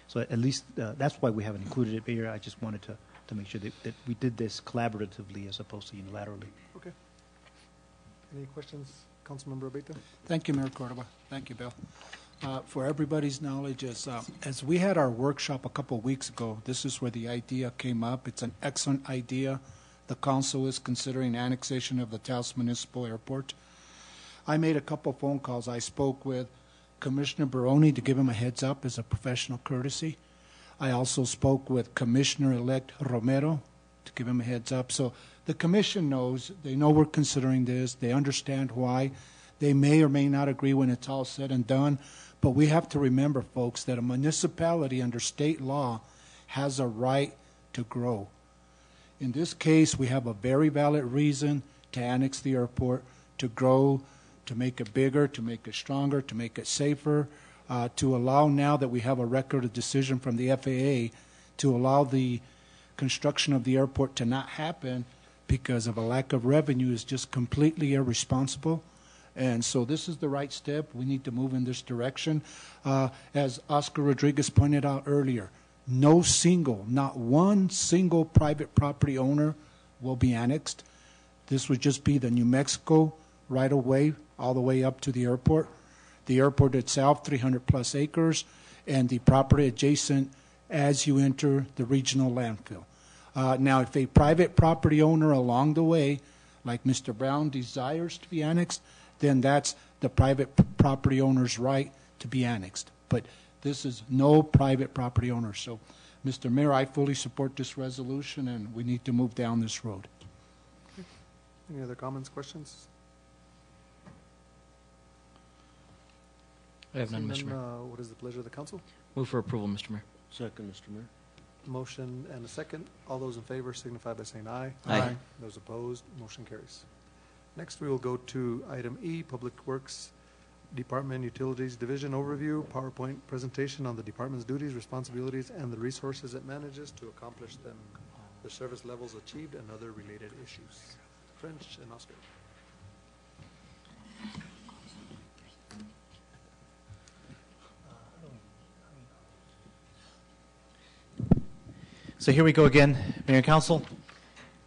So at least that's why we haven't included it here. I just wanted to make sure that we did this collaboratively as opposed to unilaterally. Okay. Any questions, Councilmember Abeyta? Thank you, Mayor Cordova. Thank you, Bill. For everybody's knowledge, as we had our workshop a couple of weeks ago, this is where the idea came up. It's an excellent idea. The council is considering annexation of the Taos Municipal Airport. I made a couple phone calls. I spoke with Commissioner Baroni to give him a heads up as a professional courtesy. I also spoke with Commissioner-elect Romero to give him a heads up. So the commission knows. They know we're considering this. They understand why. They may or may not agree when it's all said and done, but we have to remember, folks, that a municipality under state law has a right to grow. In this case, we have a very valid reason to annex the airport, to grow, to make it bigger, to make it stronger, to make it safer, to allow, now that we have a record of decision from the FAA, to allow the construction of the airport to not happen because of a lack of revenue is just completely irresponsible. And so this is the right step. We need to move in this direction. As Oscar Rodriguez pointed out earlier, not one single private property owner will be annexed. This would just be the New Mexico right of way all the way up to the airport. The airport itself, 300 plus acres, and the property adjacent as you enter the regional landfill. Now, if a private property owner along the way, like Mr. Brown, desires to be annexed, then that's the private property owner's right to be annexed. But this is no private property owner. So, Mr. Mayor, I fully support this resolution, and we need to move down this road. Okay. Any other comments, questions? I have none, Mr. Mayor. What is the pleasure of the council? Move for approval, Mr. Mayor. Second, Mr. Mayor. Motion and a second. All those in favor signify by saying aye. Aye. Those opposed, motion carries. Next, we will go to item E, Public Works Department Utilities Division Overview, PowerPoint presentation on the department's duties, responsibilities, and the resources it manages to accomplish them, the service levels achieved, and other related issues. French and Oscar. So here we go again, Mayor and Council.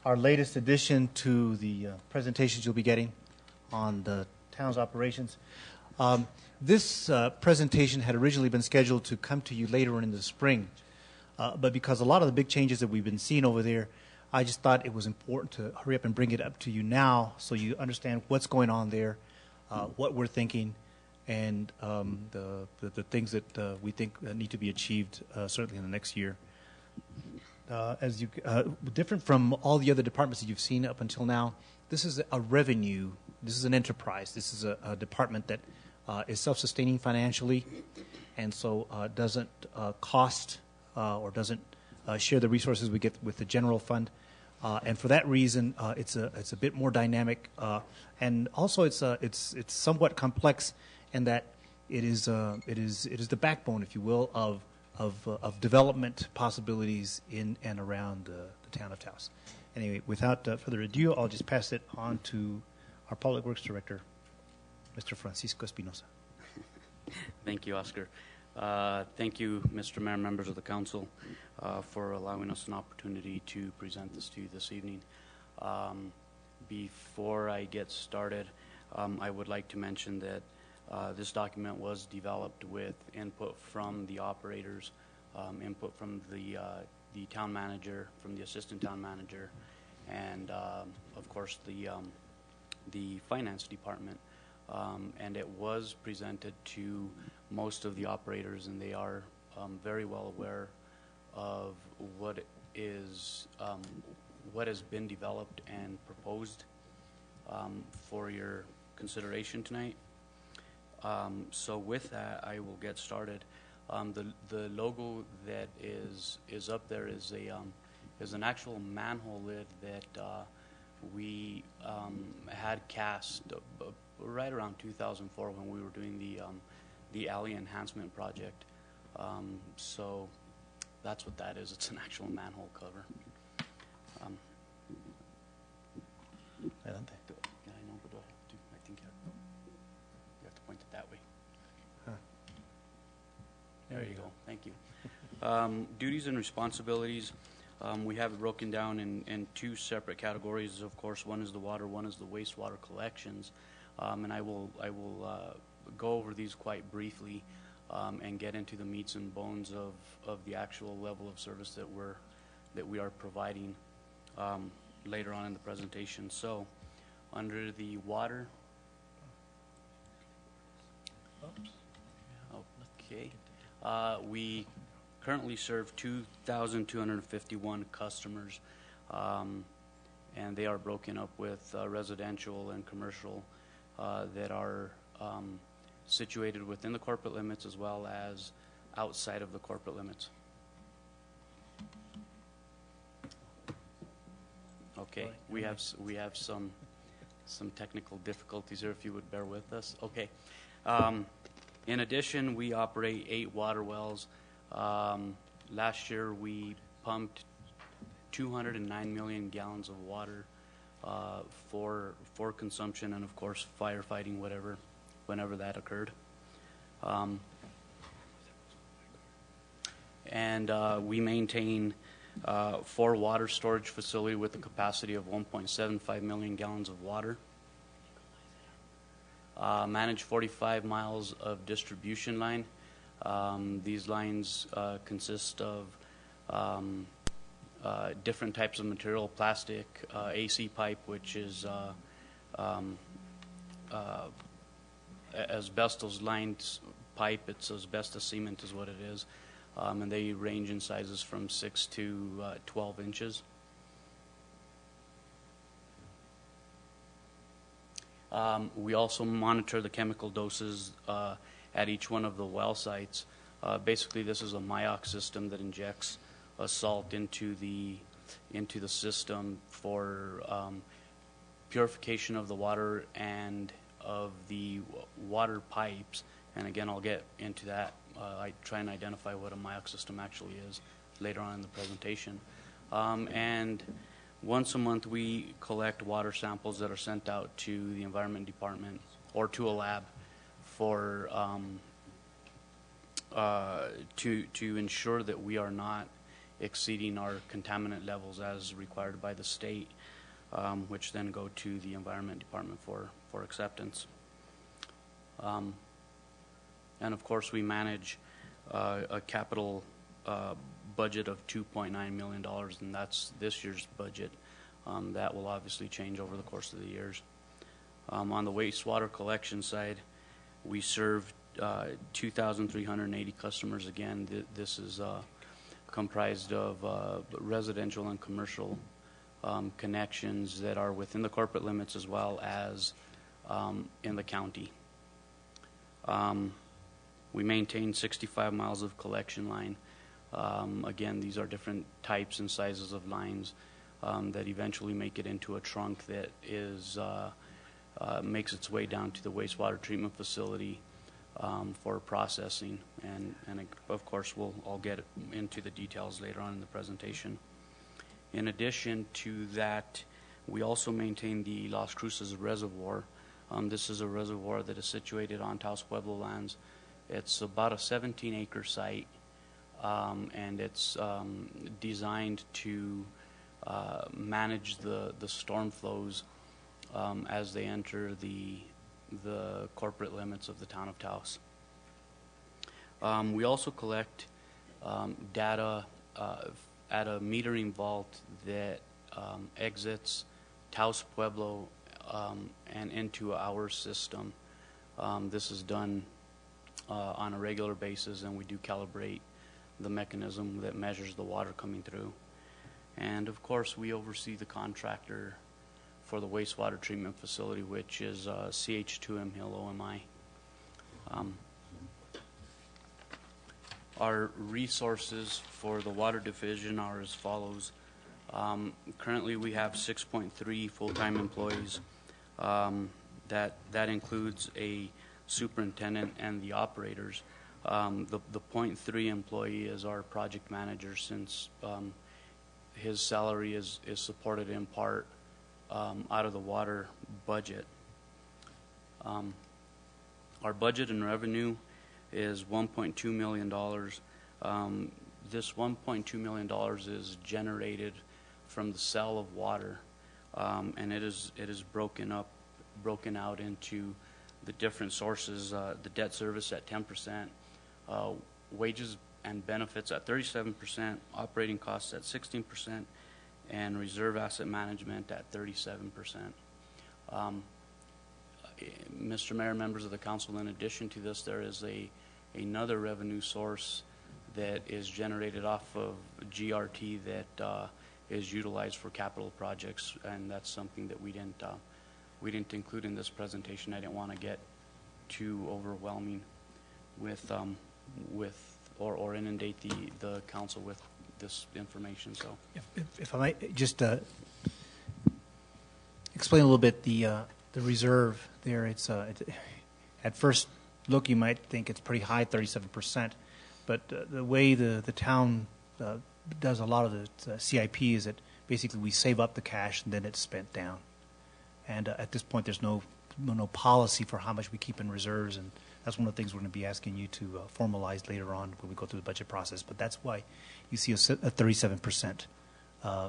Our latest addition to the presentations you'll be getting on the town's operations. This presentation had originally been scheduled to come to you later in the spring, but because a lot of the big changes that we've been seeing over there, I just thought it was important to hurry up and bring it up to you now so you understand what's going on there, what we're thinking, and the things that we think need to be achieved certainly in the next year. Different from all the other departments that you've seen up until now, this is a revenue, this is an enterprise, this is a department that is self-sustaining financially, and so doesn't cost or doesn't share the resources we get with the general fund. And for that reason, it's a bit more dynamic, and also it's somewhat complex in that it is the backbone, if you will, of development possibilities in and around the town of Taos. Anyway, without further ado, I'll just pass it on to our Public Works Director, Mr. Francisco Espinosa. Thank you, Oscar. Thank you, Mr. Mayor, members of the council, for allowing us an opportunity to present this to you this evening. Before I get started, I would like to mention that this document was developed with input from the operators, input from the town manager, from the assistant town manager, and of course the finance department. And it was presented to most of the operators, and they are very well aware of what has been developed and proposed for your consideration tonight. So with that, I will get started. The logo that is up there is an actual manhole lid that we had cast right around 2004 when we were doing the alley enhancement project. So that's what that is. It's an actual manhole cover. I think you have to point it that way. There you go. Thank you. Duties and responsibilities. We have it broken down in two separate categories. Of course, one is the water, one is the wastewater collections. And I will go over these quite briefly and get into the meats and bones of the actual level of service that we are providing later on in the presentation. So, under the water. Okay. We currently serve 2,251 customers, and they are broken up with residential and commercial that are situated within the corporate limits as well as outside of the corporate limits. Okay, we have some technical difficulties here, if you would bear with us. Okay. In addition, we operate 8 water wells. Last year, we pumped 209 million gallons of water for consumption and, of course, firefighting, whenever that occurred. And we maintain 4 water storage facility with a capacity of 1.75 million gallons of water. Manage 45 miles of distribution line. These lines consist of different types of material: plastic, AC pipe, which is asbestos lined pipe. It's asbestos cement is what it is. And they range in sizes from 6 to 12 inches. We also monitor the chemical doses at each one of the well sites. Basically, this is a MIOC system that injects a salt into the system for purification of the water and of the water pipes. And again, I'll get into that. I try and identify what a MIOC system actually is later on in the presentation. And once a month, we collect water samples that are sent out to the Environment Department or to a lab for to ensure that we are not exceeding our contaminant levels as required by the state, which then go to the Environment Department for acceptance. And of course, we manage a capital budget of $2.9 million, and that's this year's budget. That will obviously change over the course of the years. On the wastewater collection side, we serve 2,380 customers. Again, this is comprised of residential and commercial connections that are within the corporate limits as well as in the county. We maintain 65 miles of collection line. Again, these are different types and sizes of lines that eventually make it into a trunk that is makes its way down to the wastewater treatment facility for processing. And of course, I'll get into the details later on in the presentation. In addition to that, we also maintain the Las Cruces Reservoir. This is a reservoir that is situated on Taos Pueblo lands. It's about a 17-acre site, and it's designed to manage the storm flows as they enter the corporate limits of the town of Taos. We also collect data at a metering vault that exits Taos Pueblo and into our system. This is done on a regular basis, and we do calibrate the mechanism that measures the water coming through. And of course, we oversee the contractor for the wastewater treatment facility, which is CH2M Hill OMI. Our resources for the water division are as follows. Currently, we have 6.3 full-time employees. That includes a superintendent and the operators. The 0.3 employee is our project manager, since his salary is supported in part out of the water budget. Our budget and revenue is $1.2 million. This $1.2 million is generated from the sale of water, and it is broken out into the different sources. The debt service at 10%, wages and benefits at 37%, operating costs at 16%, and reserve asset management at 37%. Mr. Mayor, members of the council, in addition to this, there is another revenue source that is generated off of GRT that is utilized for capital projects, and that's something that we we didn't include in this presentation. I didn't want to get too overwhelming with or inundate the council with this information. So, if I might just explain a little bit the reserve there. It's at first look you might think it's pretty high, 37%, but the way the town does a lot of the CIP is that basically we save up the cash and then it's spent down. And at this point, there's no policy for how much we keep in reserves, and that's one of the things we're going to be asking you to formalize later on when we go through the budget process. But that's why you see a 37%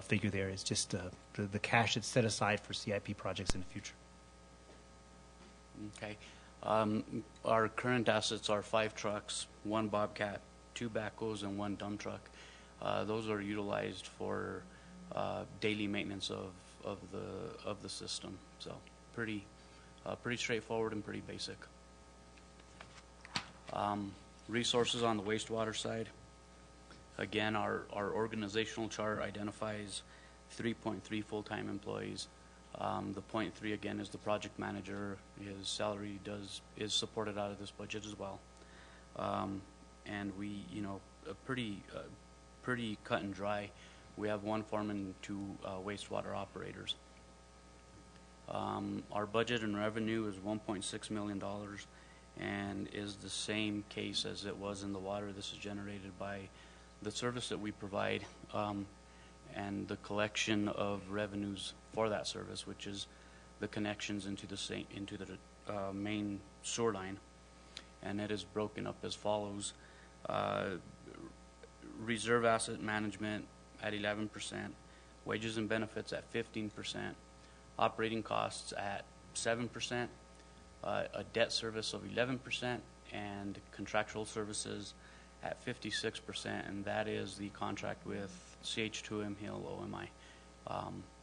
figure there. It's just the cash that's set aside for CIP projects in the future. Okay. Our current assets are 5 trucks, 1 Bobcat, 2 backhoes, and 1 dump truck. Those are utilized for daily maintenance of the system. So pretty straightforward and pretty basic. Resources on the wastewater side. Again, our organizational chart identifies 3.3 full-time employees. The 0.3 again is the project manager. His salary is supported out of this budget as well. And we, pretty cut and dry. We have 1 foreman and 2 wastewater operators. Our budget and revenue is $1.6 million and is the same case as it was in the water. This is generated by the service that we provide and the collection of revenues for that service, which is the connections into the main sewer line. And it is broken up as follows. Reserve asset management at 11%, wages and benefits at 15%, operating costs at 7%, a debt service of 11%, and contractual services at 56%, and that is the contract with CH2M Hill OMI,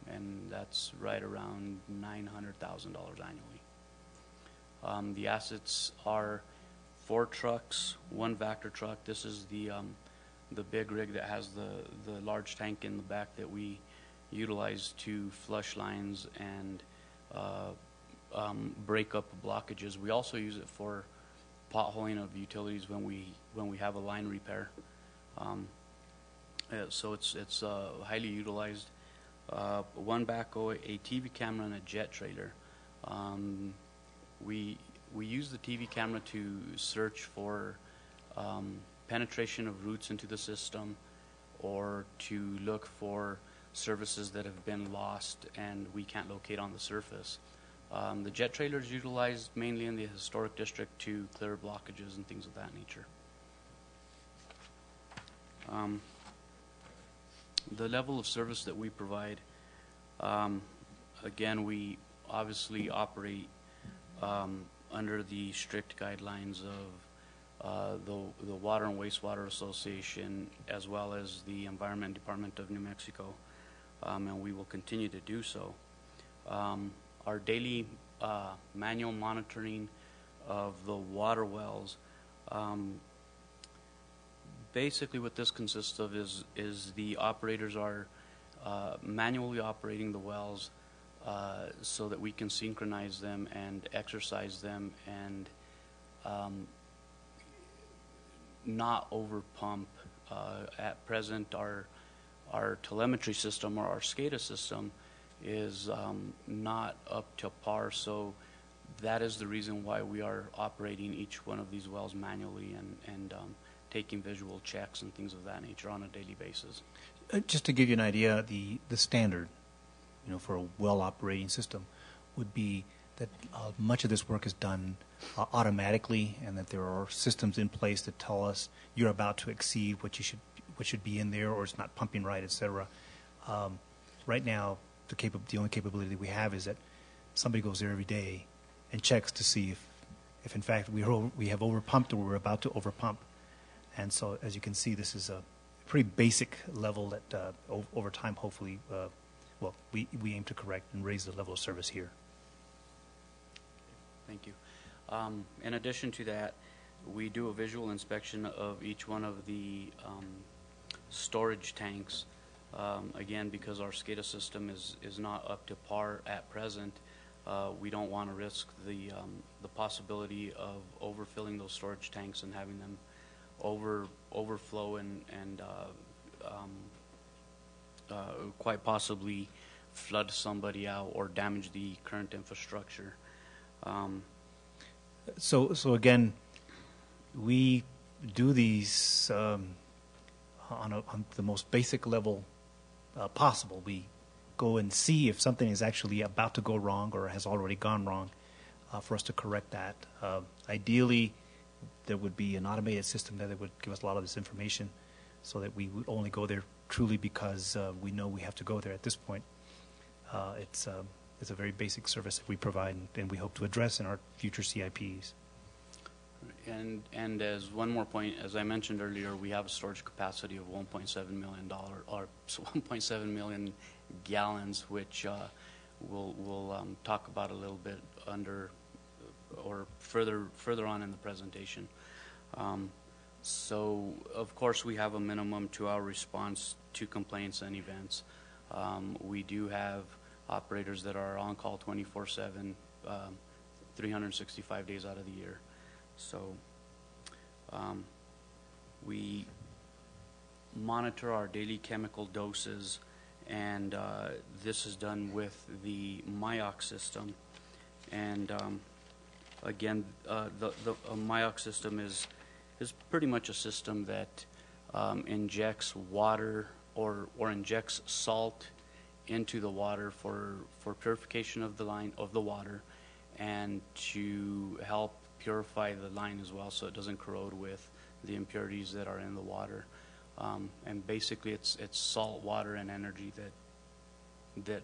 and that's right around $900,000 annually. The assets are 4 trucks, 1 Vector truck. This is the big rig that has the large tank in the back that we utilize to flush lines and break up blockages. We also use it for potholing of utilities when we have a line repair. So it's highly utilized. 1 backhoe, a TV camera, and a jet trailer. We use the TV camera to search for penetration of roots into the system, or to look for services that have been lost and we can't locate on the surface. The jet trailer is utilized mainly in the historic district to clear blockages and things of that nature. The level of service that we provide, again, we obviously operate under the strict guidelines of the Water and Wastewater Association, as well as the Environment Department of New Mexico, and we will continue to do so. Our daily manual monitoring of the water wells, basically what this consists of is the operators are manually operating the wells so that we can synchronize them and exercise them and not over pump. At present, our telemetry system, or our SCADA system, is not up to par, so that is the reason why we are operating each one of these wells manually and taking visual checks and things of that nature on a daily basis. Just to give you an idea, the standard, for a well operating system would be that much of this work is done automatically, and that there are systems in place that tell us you're about to exceed what should be in there, or it's not pumping right, etc. Right now, the only capability we have is that somebody goes there every day and checks to see if in fact we have overpumped or we're about to overpump. And so, as you can see, this is a pretty basic level that over time, hopefully, we aim to correct and raise the level of service here. Thank you. In addition to that, we do a visual inspection of each one of the storage tanks. Again, because our SCADA system is not up to par at present, We don't want to risk the possibility of overfilling those storage tanks and having them overflow and quite possibly flood somebody out or damage the current infrastructure. So again, we do these on the most basic level possible. We go and see if something is actually about to go wrong or has already gone wrong for us to correct that. Ideally, there would be an automated system that would give us a lot of this information so that we would only go there truly because we know we have to go there at this point. It's a very basic service that we provide and we hope to address in our future CIPs. And as one more point, as I mentioned earlier, we have a storage capacity of $1.7 million or 1.7 million gallons, which we'll talk about a little bit under or further on in the presentation. So of course we have a minimum 2-hour response to complaints and events. We do have operators that are on call 24/7, 365 days out of the year. So we monitor our daily chemical doses, and this is done with the MIOX system. And again, the MIOX system is pretty much a system that injects water or injects salt into the water for purification of the water and to help purify the line as well, so it doesn't corrode with the impurities that are in the water. And basically, it's salt, water, and energy that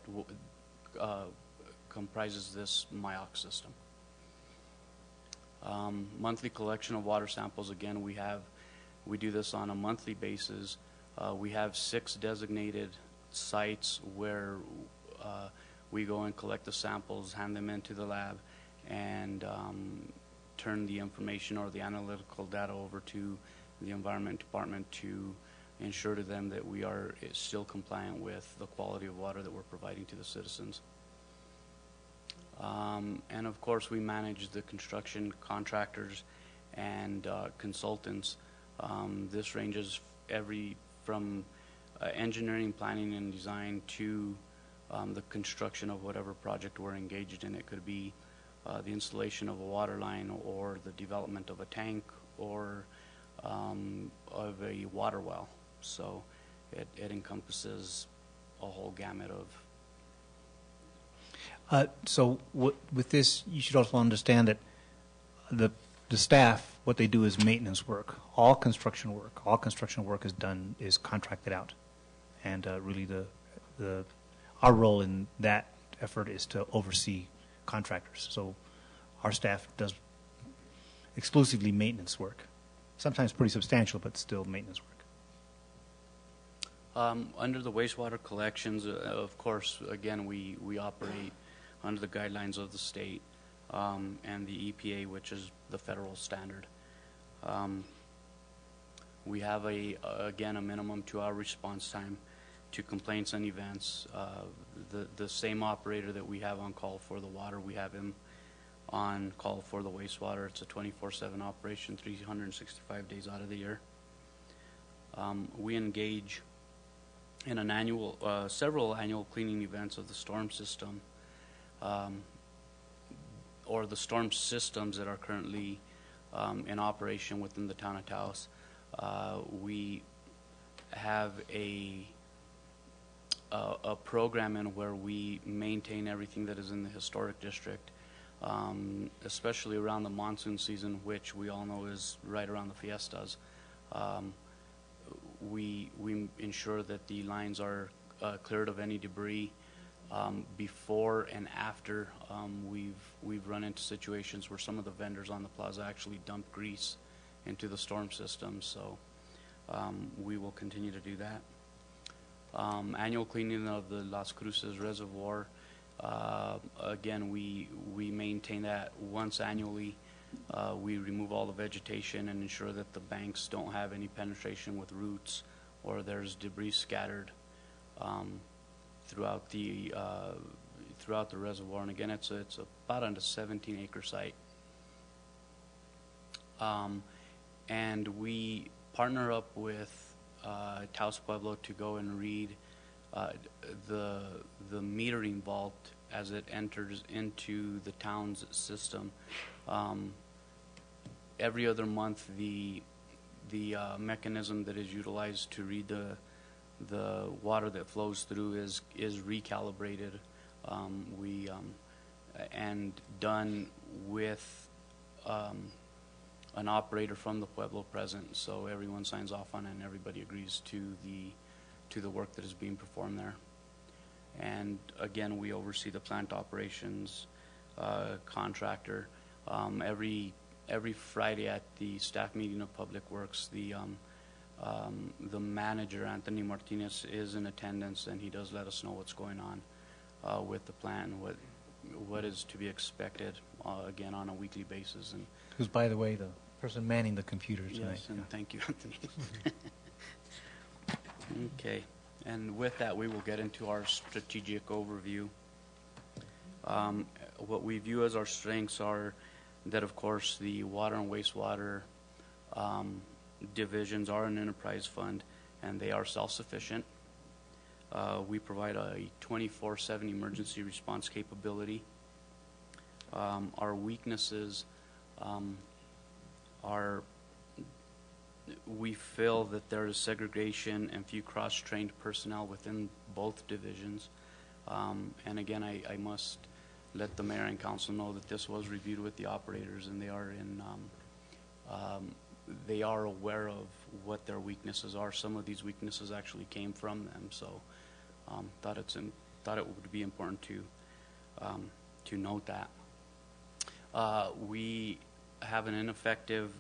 comprises this MIOX system. Monthly collection of water samples. Again, we do this on a monthly basis. We have 6 designated sites where we go and collect the samples, hand them into the lab, and turn the information or the analytical data over to the Environment Department to ensure to them that we are still compliant with the quality of water that we're providing to the citizens. And of course, we manage the construction contractors and consultants. This ranges from engineering, planning, and design to the construction of whatever project we're engaged in. It could be the installation of a water line or the development of a tank or of a water well. So it encompasses a whole gamut of. So with this, you should also understand that the staff, what they do is maintenance work. All construction work is contracted out, and really our role in that effort is to oversee contractors. So our staff does exclusively maintenance work, sometimes pretty substantial, but still maintenance work. Under the wastewater collections, of course, again, we operate under the guidelines of the state and the EPA, which is the federal standard. We have again a minimum 2-hour response time to complaints and events. The same operator that we have on call for the water, we have him on call for the wastewater. It's a 24/7 operation, 365 days out of the year. We engage in several annual cleaning events of the storm system, or the storm systems that are currently in operation within the town of Taos. We have a program in where we maintain everything that is in the historic district, especially around the monsoon season, which we all know is right around the fiestas. We ensure that the lines are cleared of any debris. Before and after, we've run into situations where some of the vendors on the plaza actually dump grease into the storm system, so we will continue to do that. Annual cleaning of the Las Cruces Reservoir. Again, we maintain that once annually. We remove all the vegetation and ensure that the banks don't have any penetration with roots or there's debris scattered throughout throughout the reservoir. And again, it's about a 17-acre site. And we partner up with Taos Pueblo to go and read the metering vault as it enters into the town's system. Every other month, the mechanism that is utilized to read the water that flows through is recalibrated. And done with an operator from the Pueblo present, so everyone signs off on it and everybody agrees to the work that is being performed there. And again, we oversee the plant operations contractor. Every Friday at the staff meeting of Public Works, the manager, Anthony Martinez, is in attendance, and he does let us know what's going on with the plant and what is to be expected, again, on a weekly basis. And who's, by the way, the person manning the computer tonight. yes, and thank you, Anthony. Okay, and with that, we will get into our strategic overview. What we view as our strengths are that, of course, the water and wastewater divisions are an enterprise fund, and they are self-sufficient. We provide a 24/7 emergency response capability. Our weaknesses are we feel that there is segregation and few cross-trained personnel within both divisions. And again, I must let the mayor and council know that this was reviewed with the operators, and they are aware of what their weaknesses are. Some of these weaknesses actually came from them, so thought it would be important to note that. We have an ineffective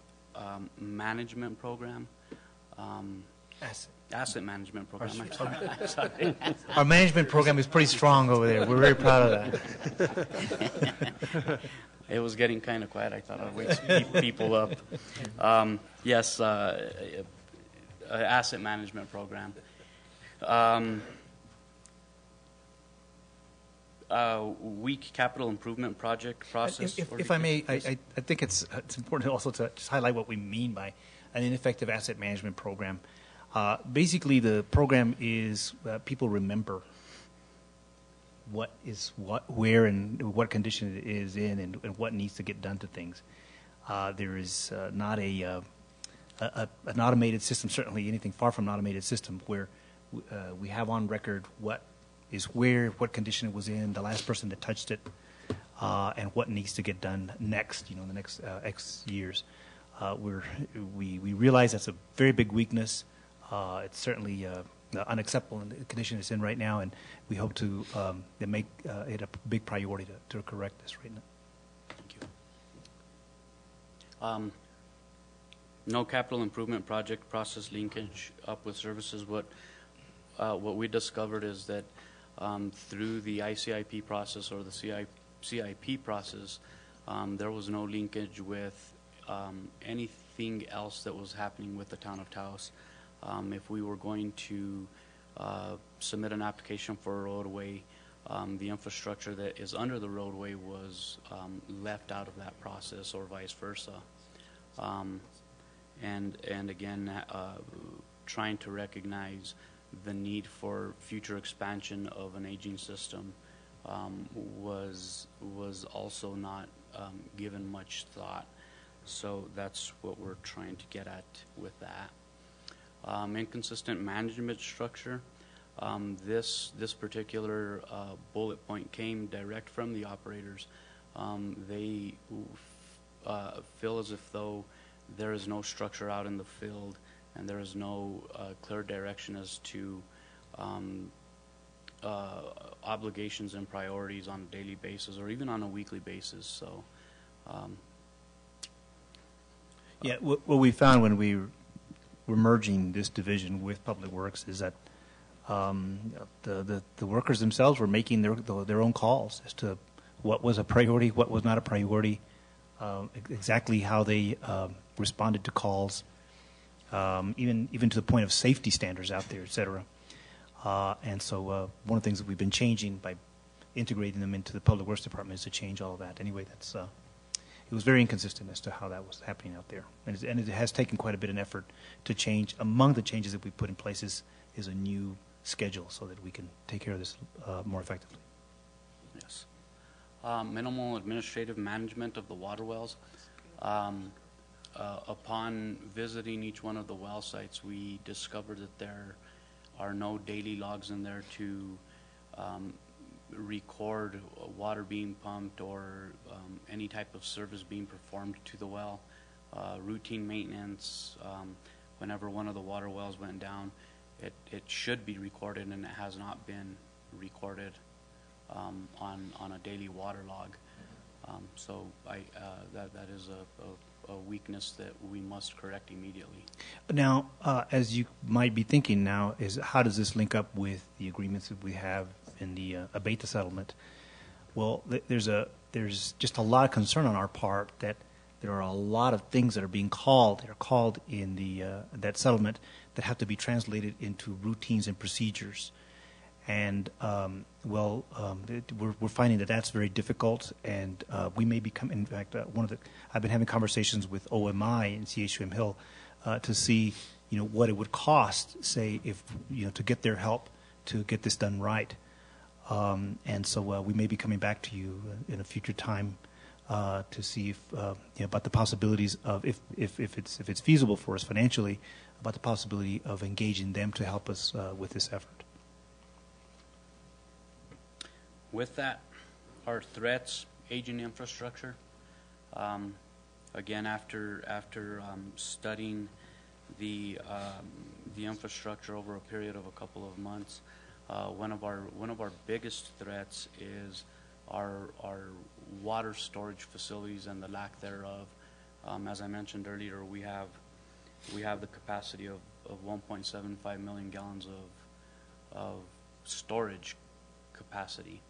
management program. Asset management program. Sorry. Our management program is pretty strong over there. We're very proud of that. It was getting kind of quiet. I thought I'd wake people up. Yes, asset management program. Weak capital improvement project process. If I may, I think it's important also to just highlight what we mean by an ineffective asset management program. Basically, the program is people remember what is what, where, and what condition it is in, and what needs to get done to things. There is not an automated system, certainly anything far from an automated system, where we have on record what is where, what condition it was in, the last person that touched it, and what needs to get done next, in the next X years. We realize that's a very big weakness. It's certainly unacceptable in the condition it's in right now, and we hope to make it a big priority to correct this right now. Thank you. No capital improvement project process linkage up with services. What we discovered is that through the ICIP process or the CIP process, there was no linkage with anything else that was happening with the town of Taos. If we were going to submit an application for a roadway, the infrastructure that is under the roadway was left out of that process, or vice versa. And again, trying to recognize the need for future expansion of an aging system was also not given much thought. So that's what we're trying to get at with that. Inconsistent management structure. This particular bullet point came direct from the operators. They feel as if though there is no structure out in the field, and there is no clear direction as to obligations and priorities on a daily basis or even on a weekly basis. So, yeah, what we found when we were merging this division with Public Works is that the workers themselves were making their own calls as to what was a priority, what was not a priority, exactly how they responded to calls, even to the point of safety standards out there, et cetera. And so one of the things that we've been changing integrating them into the Public Works Department is to change all of that. Anyway, that's it was very inconsistent as to how that was happening out there. And it has taken quite a bit of effort to change. Among the changes that we put in place is a new schedule so that we can take care of this more effectively. Yes. Minimal administrative management of the water wells. Upon visiting each one of the well sites, we discovered that there are no daily logs in there to record water being pumped or any type of service being performed to the well. Routine maintenance, whenever one of the water wells went down, it should be recorded, and it has not been recorded on a daily water log. So that is a weakness that we must correct immediately. Now, as you might be thinking now, is how does this link up with the agreements that we have in the ABETA settlement? Well, there's just a lot of concern on our part that there are a lot of things that are being called in the that settlement that have to be translated into routines and procedures. And we're finding that that's very difficult, and we may become. In fact, I've been having conversations with OMI and CHUM Hill to see, what it would cost, say, if to get their help to get this done right. And so we may be coming back to you in a future time to see if about the possibilities of if it's feasible for us financially, about the possibility of engaging them to help us with this effort. With that, our threats, aging infrastructure. Again, after studying the infrastructure over a period of a couple of months, one of our biggest threats is our water storage facilities and the lack thereof. As I mentioned earlier, we have the capacity of 1.75 million gallons of storage capacity.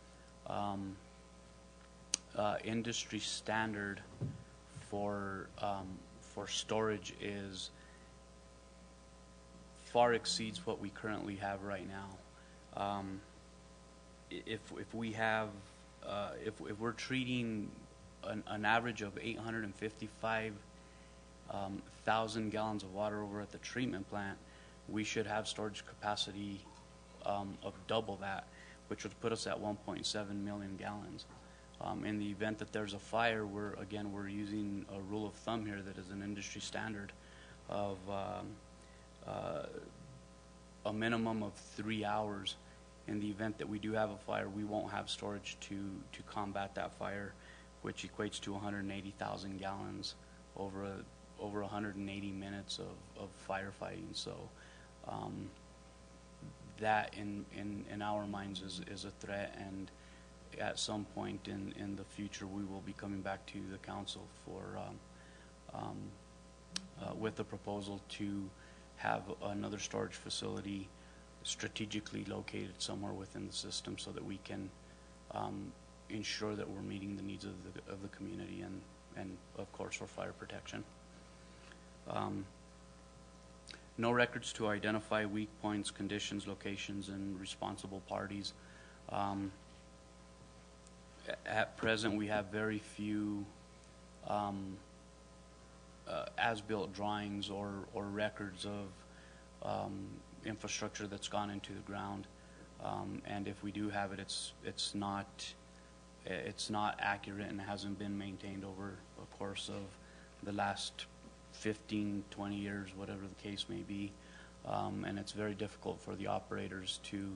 Industry standard for storage is far exceeds what we currently have right now. If we're treating an average of 855,000 gallons of water over at the treatment plant, we should have storage capacity of double that, which would put us at 1.7 million gallons. In the event that there's a fire, we're using a rule of thumb here that is an industry standard of a minimum of 3 hours. In the event that we do have a fire, we won't have storage to combat that fire, which equates to 180,000 gallons over 180 minutes of firefighting. So that in our minds is a threat, and at some point in the future we will be coming back to the council for with a proposal to have another storage facility strategically located somewhere within the system so that we can ensure that we're meeting the needs of the community and of course for fire protection. No records to identify weak points, conditions, locations, and responsible parties. At present, we have very few as-built drawings or records of infrastructure that's gone into the ground, and if we do have it, it's not accurate and hasn't been maintained over the course of the last 15, 20 years, whatever the case may be, and it's very difficult for the operators to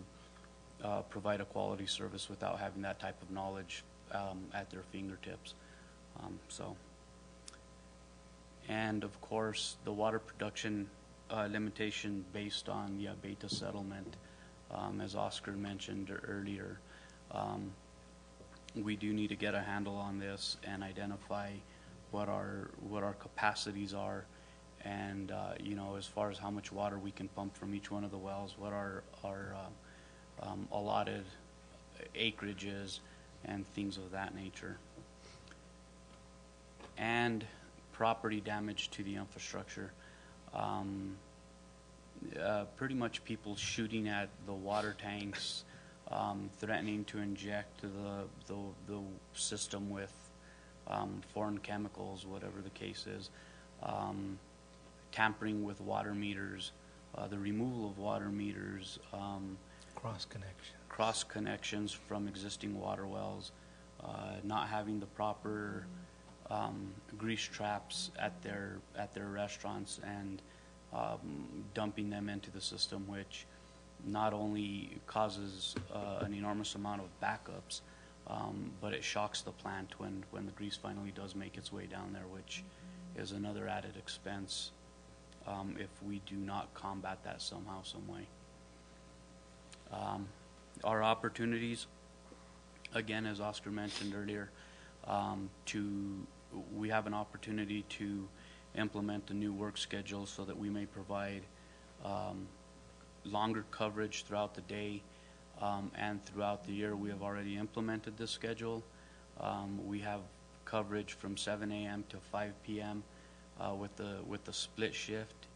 provide a quality service without having that type of knowledge at their fingertips. And of course, the water production limitation based on the ABETA settlement, as Oscar mentioned earlier. We do need to get a handle on this and identify what our capacities are, and as far as how much water we can pump from each one of the wells, what our allotted acreage is, and things of that nature. And property damage to the infrastructure. Pretty much people shooting at the water tanks, threatening to inject the system with foreign chemicals, whatever the case is, tampering with water meters, the removal of water meters, cross connections from existing water wells, not having the proper grease traps at their restaurants, and dumping them into the system, which not only causes an enormous amount of backups, but it shocks the plant when the grease finally does make its way down there, which is another added expense if we do not combat that somehow, some way. Our opportunities, again, as Oscar mentioned earlier, we have an opportunity to implement a new work schedule so that we may provide longer coverage throughout the day and throughout the year. We have already implemented this schedule. We have coverage from 7 a.m. to 5 p.m. With the split shift.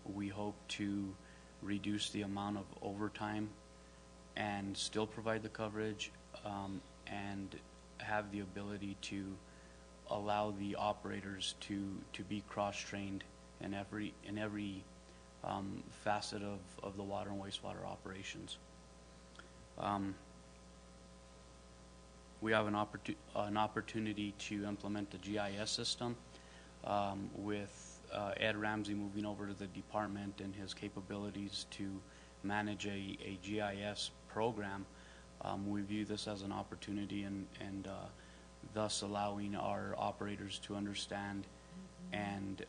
We hope to reduce the amount of overtime and still provide the coverage, and have the ability to allow the operators to be cross-trained in every facet of the water and wastewater operations. We have an opportunity to implement the GIS system with Ed Ramsey moving over to the department and his capabilities to manage a GIS program. We view this as an opportunity and thus allowing our operators to understand and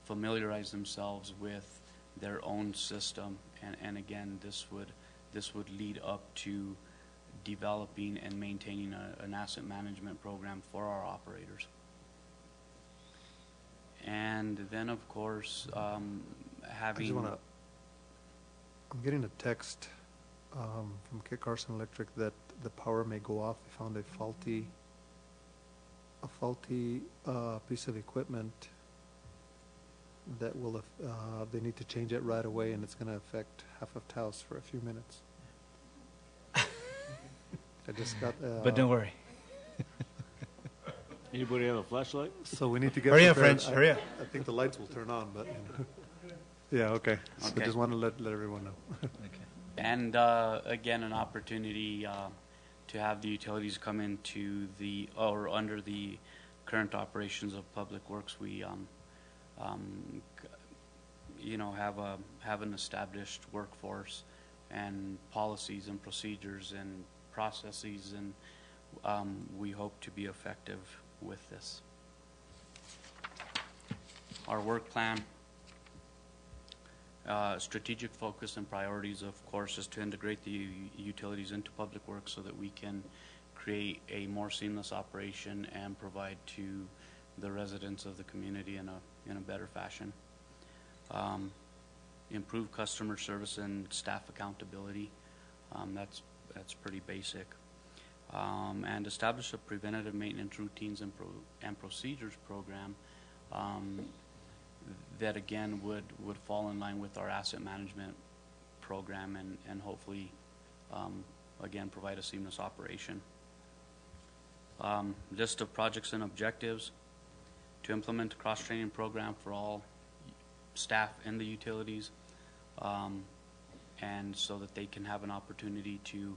familiarize themselves with their own system, and again, this would lead up to developing and maintaining an asset management program for our operators. And then, of course, having... I'm getting a text from Kit Carson Electric that the power may go off. They found a faulty piece of equipment that will, they need to change it right away, and it's going to affect half of Taos for a few minutes. I just got... but don't worry. Anybody have a flashlight? So we need to get hurry up, prepared. French. Hurry up. I think the lights will turn on, but... Yeah, okay. So I just want to let everyone know. Okay. And again, an opportunity to have the utilities come into under the current operations of Public Works. We have an established workforce and policies and procedures and processes, and we hope to be effective with this. Our work plan, strategic focus and priorities, of course, is to integrate the utilities into Public Works so that we can create a more seamless operation and provide to the residents of the community in a better fashion. Improve customer service and staff accountability. That's pretty basic. And establish a preventative maintenance routines and procedures program that again would fall in line with our asset management program and hopefully again provide a seamless operation. List of projects and objectives: to implement a cross-training program for all staff in the utilities, and so that they can have an opportunity to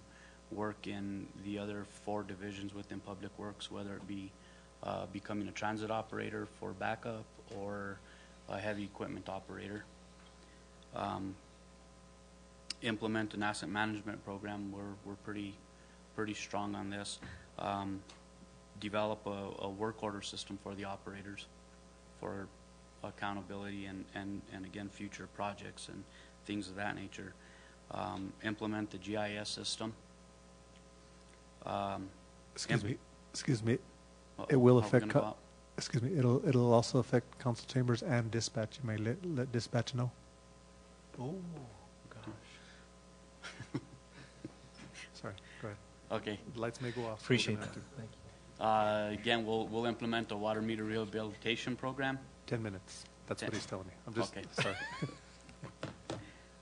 work in the other 4 divisions within Public Works, whether it be becoming a transit operator for backup or a heavy equipment operator. Implement an asset management program. We're pretty strong on this. Develop a work order system for the operators for accountability and again future projects and things of that nature. Implement the GIS system. Excuse me. It will affect. Excuse me. It'll also affect council chambers and dispatch. You may let dispatch know. Oh gosh. Sorry. Go ahead. Okay. The lights may go off. Appreciate that. Thank you. Again, we'll implement a water meter rehabilitation program. 10 minutes. That's what he's telling me. I'm just okay.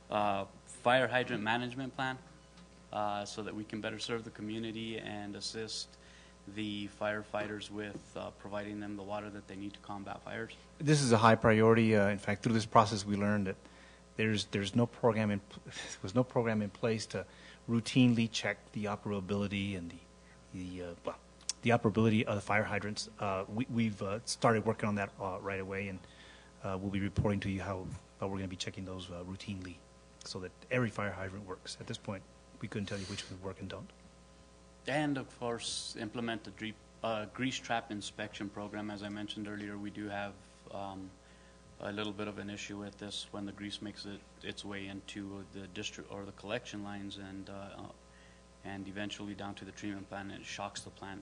sorry. fire hydrant management plan so that we can better serve the community and assist the firefighters with providing them the water that they need to combat fires. This is a high priority. In fact, through this process, we learned that there's no program was no program in place to routinely check the operability and the operability of the fire hydrants. We've started working on that right away, and we'll be reporting to you how we're going to be checking those routinely, so that every fire hydrant works. At this point, we couldn't tell you which would work and don't. And of course, implement the grease trap inspection program. As I mentioned earlier, we do have a little bit of an issue with this when the grease makes its way into the district or the collection lines and eventually down to the treatment plant. And it shocks the plant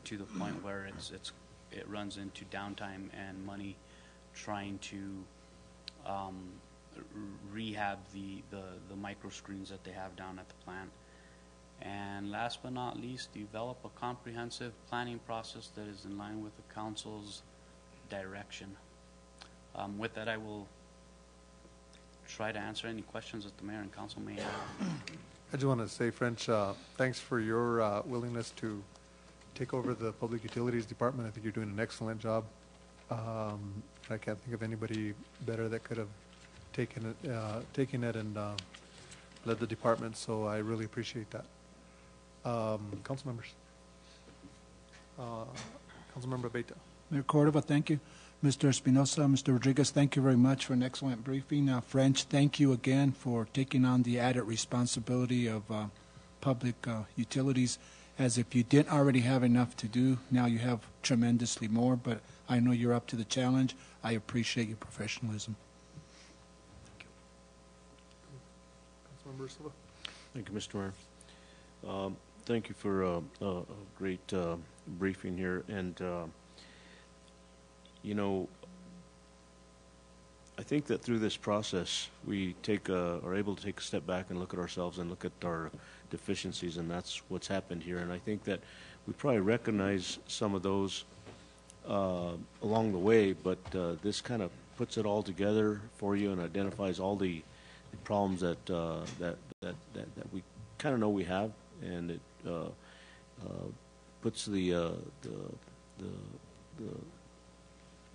to the point where it runs into downtime and money trying to rehab the micro screens that they have down at the plant. And last but not least, develop a comprehensive planning process that is in line with the council's direction. With that, I will try to answer any questions that the mayor and council may have. I just want to say, French, thanks for your willingness to take over the Public Utilities Department. I think you're doing an excellent job. I can't think of anybody better that could have taken it and led the department, so I really appreciate that. Council members. Councilmember Beta. Mayor Cordova, thank you. Mr. Espinosa, Mr. Rodriguez, thank you very much for an excellent briefing. French, thank you again for taking on the added responsibility of public utilities. As if you didn't already have enough to do, now you have tremendously more, but I know you're up to the challenge. I appreciate your professionalism. Thank you. Councilmember Silva. Thank you, Mr. Mayor. Thank you for a great briefing here. And, you know, I think that through this process, we are able to take a step back and look at ourselves and look at our deficiencies, and that's what's happened here. And I think that we probably recognize some of those along the way, but this kind of puts it all together for you and identifies all the problems that we kind of know we have, and it puts the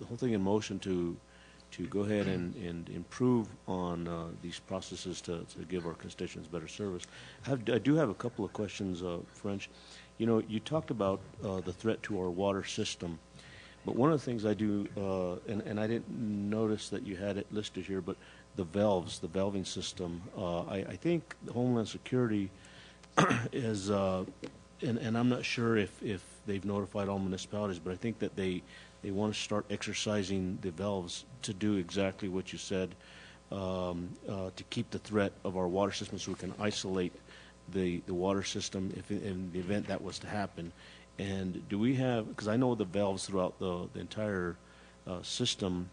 whole thing in motion to go ahead and improve on these processes to give our constituents better service. I do have a couple of questions, French. You know, you talked about the threat to our water system, but one of the things I do, and I didn't notice that you had it listed here, but the valves, the valving system, I think Homeland Security is, and I'm not sure if they've notified all municipalities, but I think that they want to start exercising the valves to do exactly what you said, to keep the threat of our water system so we can isolate the water system if in the event that was to happen. And do we have, because I know the valves throughout the entire system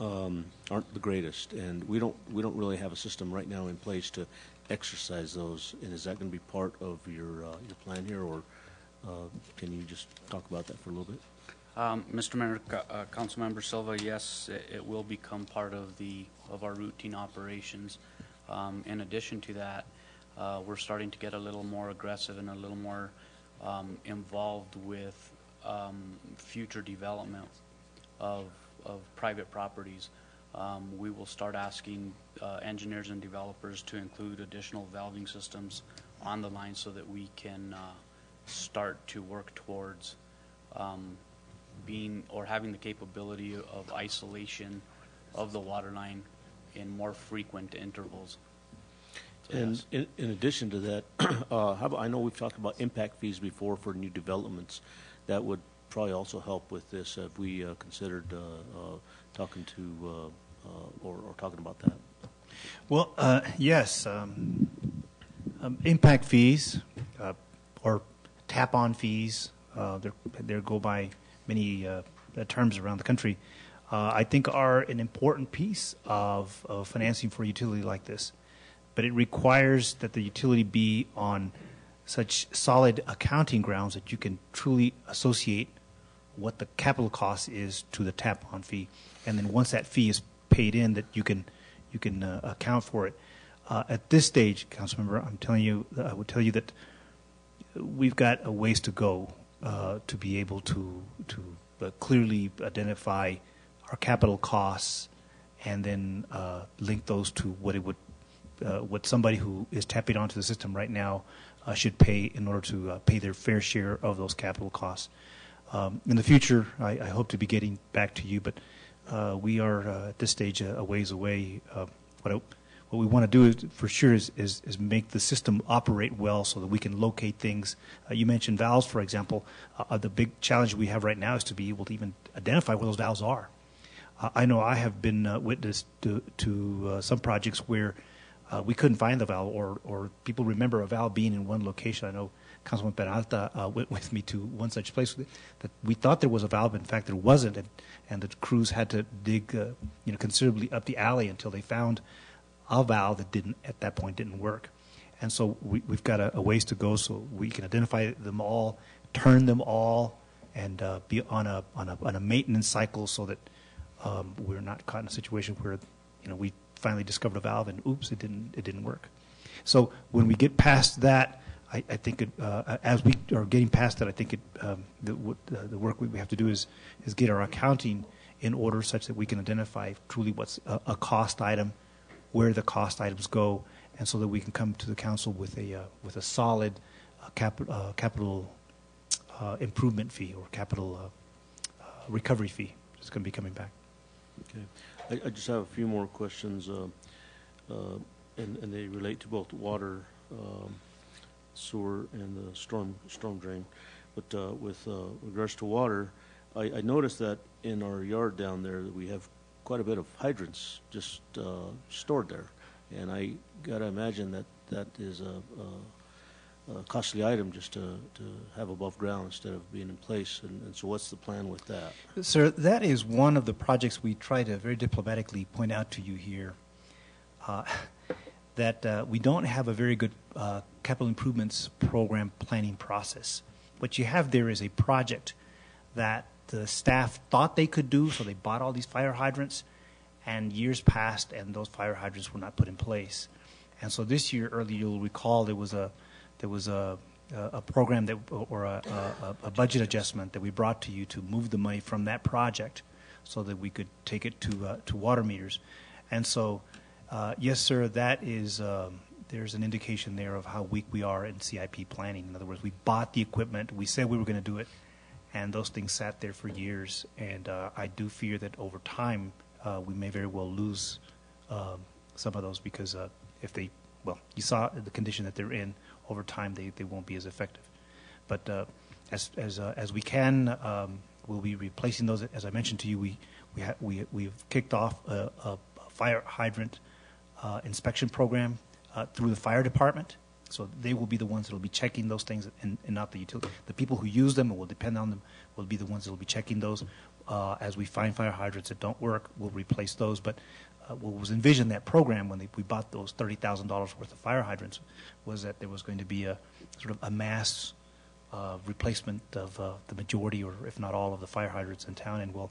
aren't the greatest, and we don't really have a system right now in place to exercise those. And is that going to be part of your plan here, or can you just talk about that for a little bit? Mr. Mayor, Councilmember Silva, yes, it will become part of our routine operations. In addition to that, we're starting to get a little more aggressive and a little more involved with future development of private properties. We will start asking engineers and developers to include additional valving systems on the line so that we can start to work towards having the capability of isolation of the water line in more frequent intervals. So and yes. In addition to that, I know we've talked about impact fees before for new developments. That would probably also help with this. Have we considered talking to or talking about that? Well, yes. Impact fees or tap-on fees, they go by many terms around the country, I think are an important piece of financing for a utility like this. But it requires that the utility be on such solid accounting grounds that you can truly associate what the capital cost is to the tap-on fee. And then once that fee is paid in, that you can account for it. At this stage, Councilmember, I would tell you that we've got a ways to go to be able to clearly identify our capital costs and then link those to what somebody who is tapping onto the system right now should pay in order to pay their fair share of those capital costs. In the future, I hope to be getting back to you, but we are at this stage a ways away. What we want to do is, for sure is make the system operate well so that we can locate things. You mentioned valves, for example. The big challenge we have right now is to be able to even identify where those valves are. I know I have been witness to some projects where we couldn't find the valve, or people remember a valve being in one location. I know Councilman Peralta went with me to one such place that we thought there was a valve. In fact, there wasn't, and the crews had to dig considerably up the alley until they found a valve that at that point didn't work. And so we've got a ways to go so we can identify them all, turn them all, and be on a maintenance cycle so that we're not caught in a situation where we finally discovered a valve and oops, it didn't work. So when we get past that, I think as we are getting past that, I think the work we have to do is get our accounting in order such that we can identify truly what's a cost item, where the cost items go, and so that we can come to the council with a solid capital improvement fee or capital recovery fee. It's going to be coming back. Okay, I just have a few more questions, and they relate to both water, sewer, and the storm drain. But with regards to water, I noticed that in our yard down there that we have quite a bit of hydrants just stored there, and I gotta imagine that is a costly item just to have above ground instead of being in place. And so what's the plan with that? Sir, that is one of the projects we try to very diplomatically point out to you here, that we don't have a very good capital improvements program planning process. What you have there is a project that the staff thought they could do, so they bought all these fire hydrants, and years passed and those fire hydrants were not put in place. And so this year, earlier, you'll recall there was a program that, or a budget adjustment that we brought to you to move the money from that project so that we could take it to water meters. And so, yes, sir, that is there's an indication there of how weak we are in CIP planning. In other words, we bought the equipment, we said we were going to do it, and those things sat there for years. And I do fear that over time we may very well lose some of those because if they, well, you saw the condition that they're in. Over time, they won't be as effective. But as we can, we'll be replacing those. As I mentioned to you, we've kicked off a fire hydrant inspection program through the fire department. So they will be the ones that will be checking those things, and not the utility. The people who use them and will depend on them will be the ones that will be checking those. As we find fire hydrants that don't work, we'll replace those. But what was envisioned that program when we bought those $30,000 worth of fire hydrants was that there was going to be a sort of a mass replacement of the majority, or if not all, of the fire hydrants in town. And well,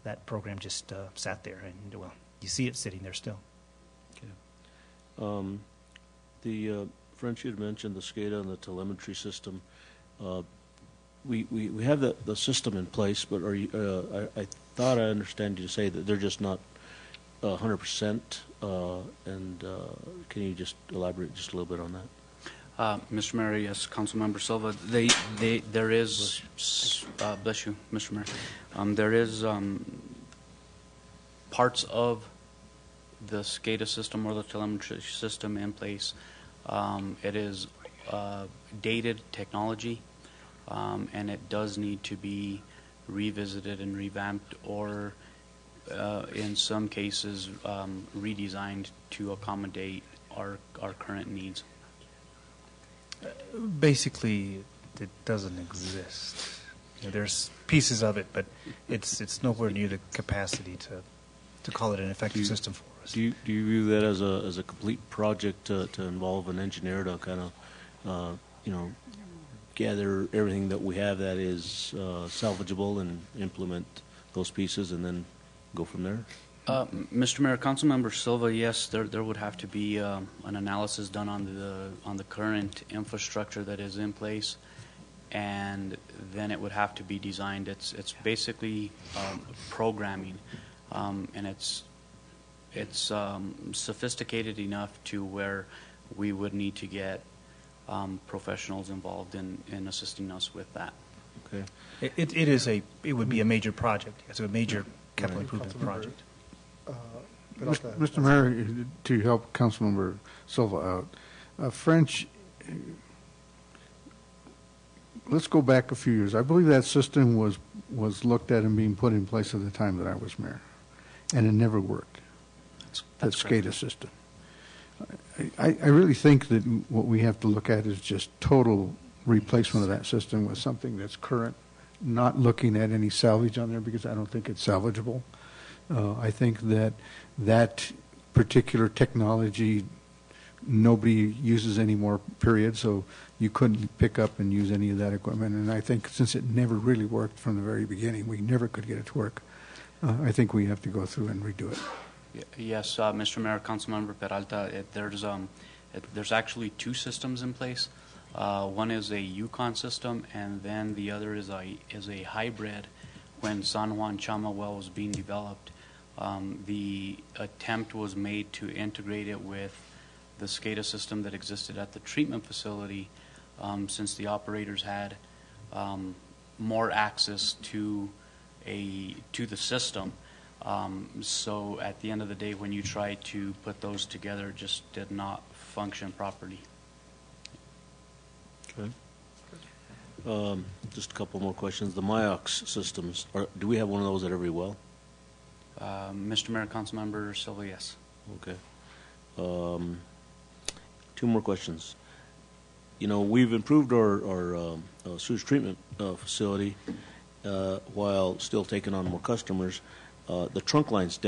that program just sat there, and well, you see it sitting there still. Okay. The French, you had mentioned the SCADA and the telemetry system. We have the system in place, but are you? I thought I understand you to say that they're just not 100%. And can you just elaborate just a little bit on that? Mr. Mayor, yes, Councilmember Silva. There is, bless you, Mr. Mayor. There is parts of the SCADA system or the telemetry system in place. It is dated technology, and it does need to be revisited and revamped, or in some cases redesigned to accommodate our current needs. Basically, it doesn't exist. There's pieces of it, but it's nowhere near the capacity to call it an effective system for us. Do you view that as a complete project to involve an engineer to kind of gather everything that we have that is salvageable and implement those pieces and then go from there? Mr. Mayor, Councilmember Silva, yes, there would have to be an analysis done on the current infrastructure that is in place, and then it would have to be designed. It's basically programming, and it's sophisticated enough to where we would need to get professionals involved in assisting us with that. Okay. It would be a major project. It's a major capital improvement project. Mr. Mayor, to help Councilmember Silva out, French, let's go back a few years. I believe that system was looked at and being put in place at the time that I was mayor, and it never worked. That SCADA system. I really think that what we have to look at is just total replacement of that system with something that's current, not looking at any salvage on there because I don't think it's salvageable. I think that particular technology nobody uses anymore, period, so you couldn't pick up and use any of that equipment. And I think since it never really worked from the very beginning, we never could get it to work, I think we have to go through and redo it. Yes, Mr. Mayor, Councilmember Peralta, there's actually two systems in place. One is a Yukon system, and then the other is a hybrid. When San Juan Chama well was being developed, the attempt was made to integrate it with the SCADA system that existed at the treatment facility, since the operators had more access to the system. So at the end of the day, when you try to put those together, it just did not function properly. Okay. Just a couple more questions. The MIOX systems, do we have one of those at every well? Mr. Mayor, Councilmember Silva, yes. Okay. Two more questions. You know, we've improved our sewage treatment facility while still taking on more customers. The trunk lines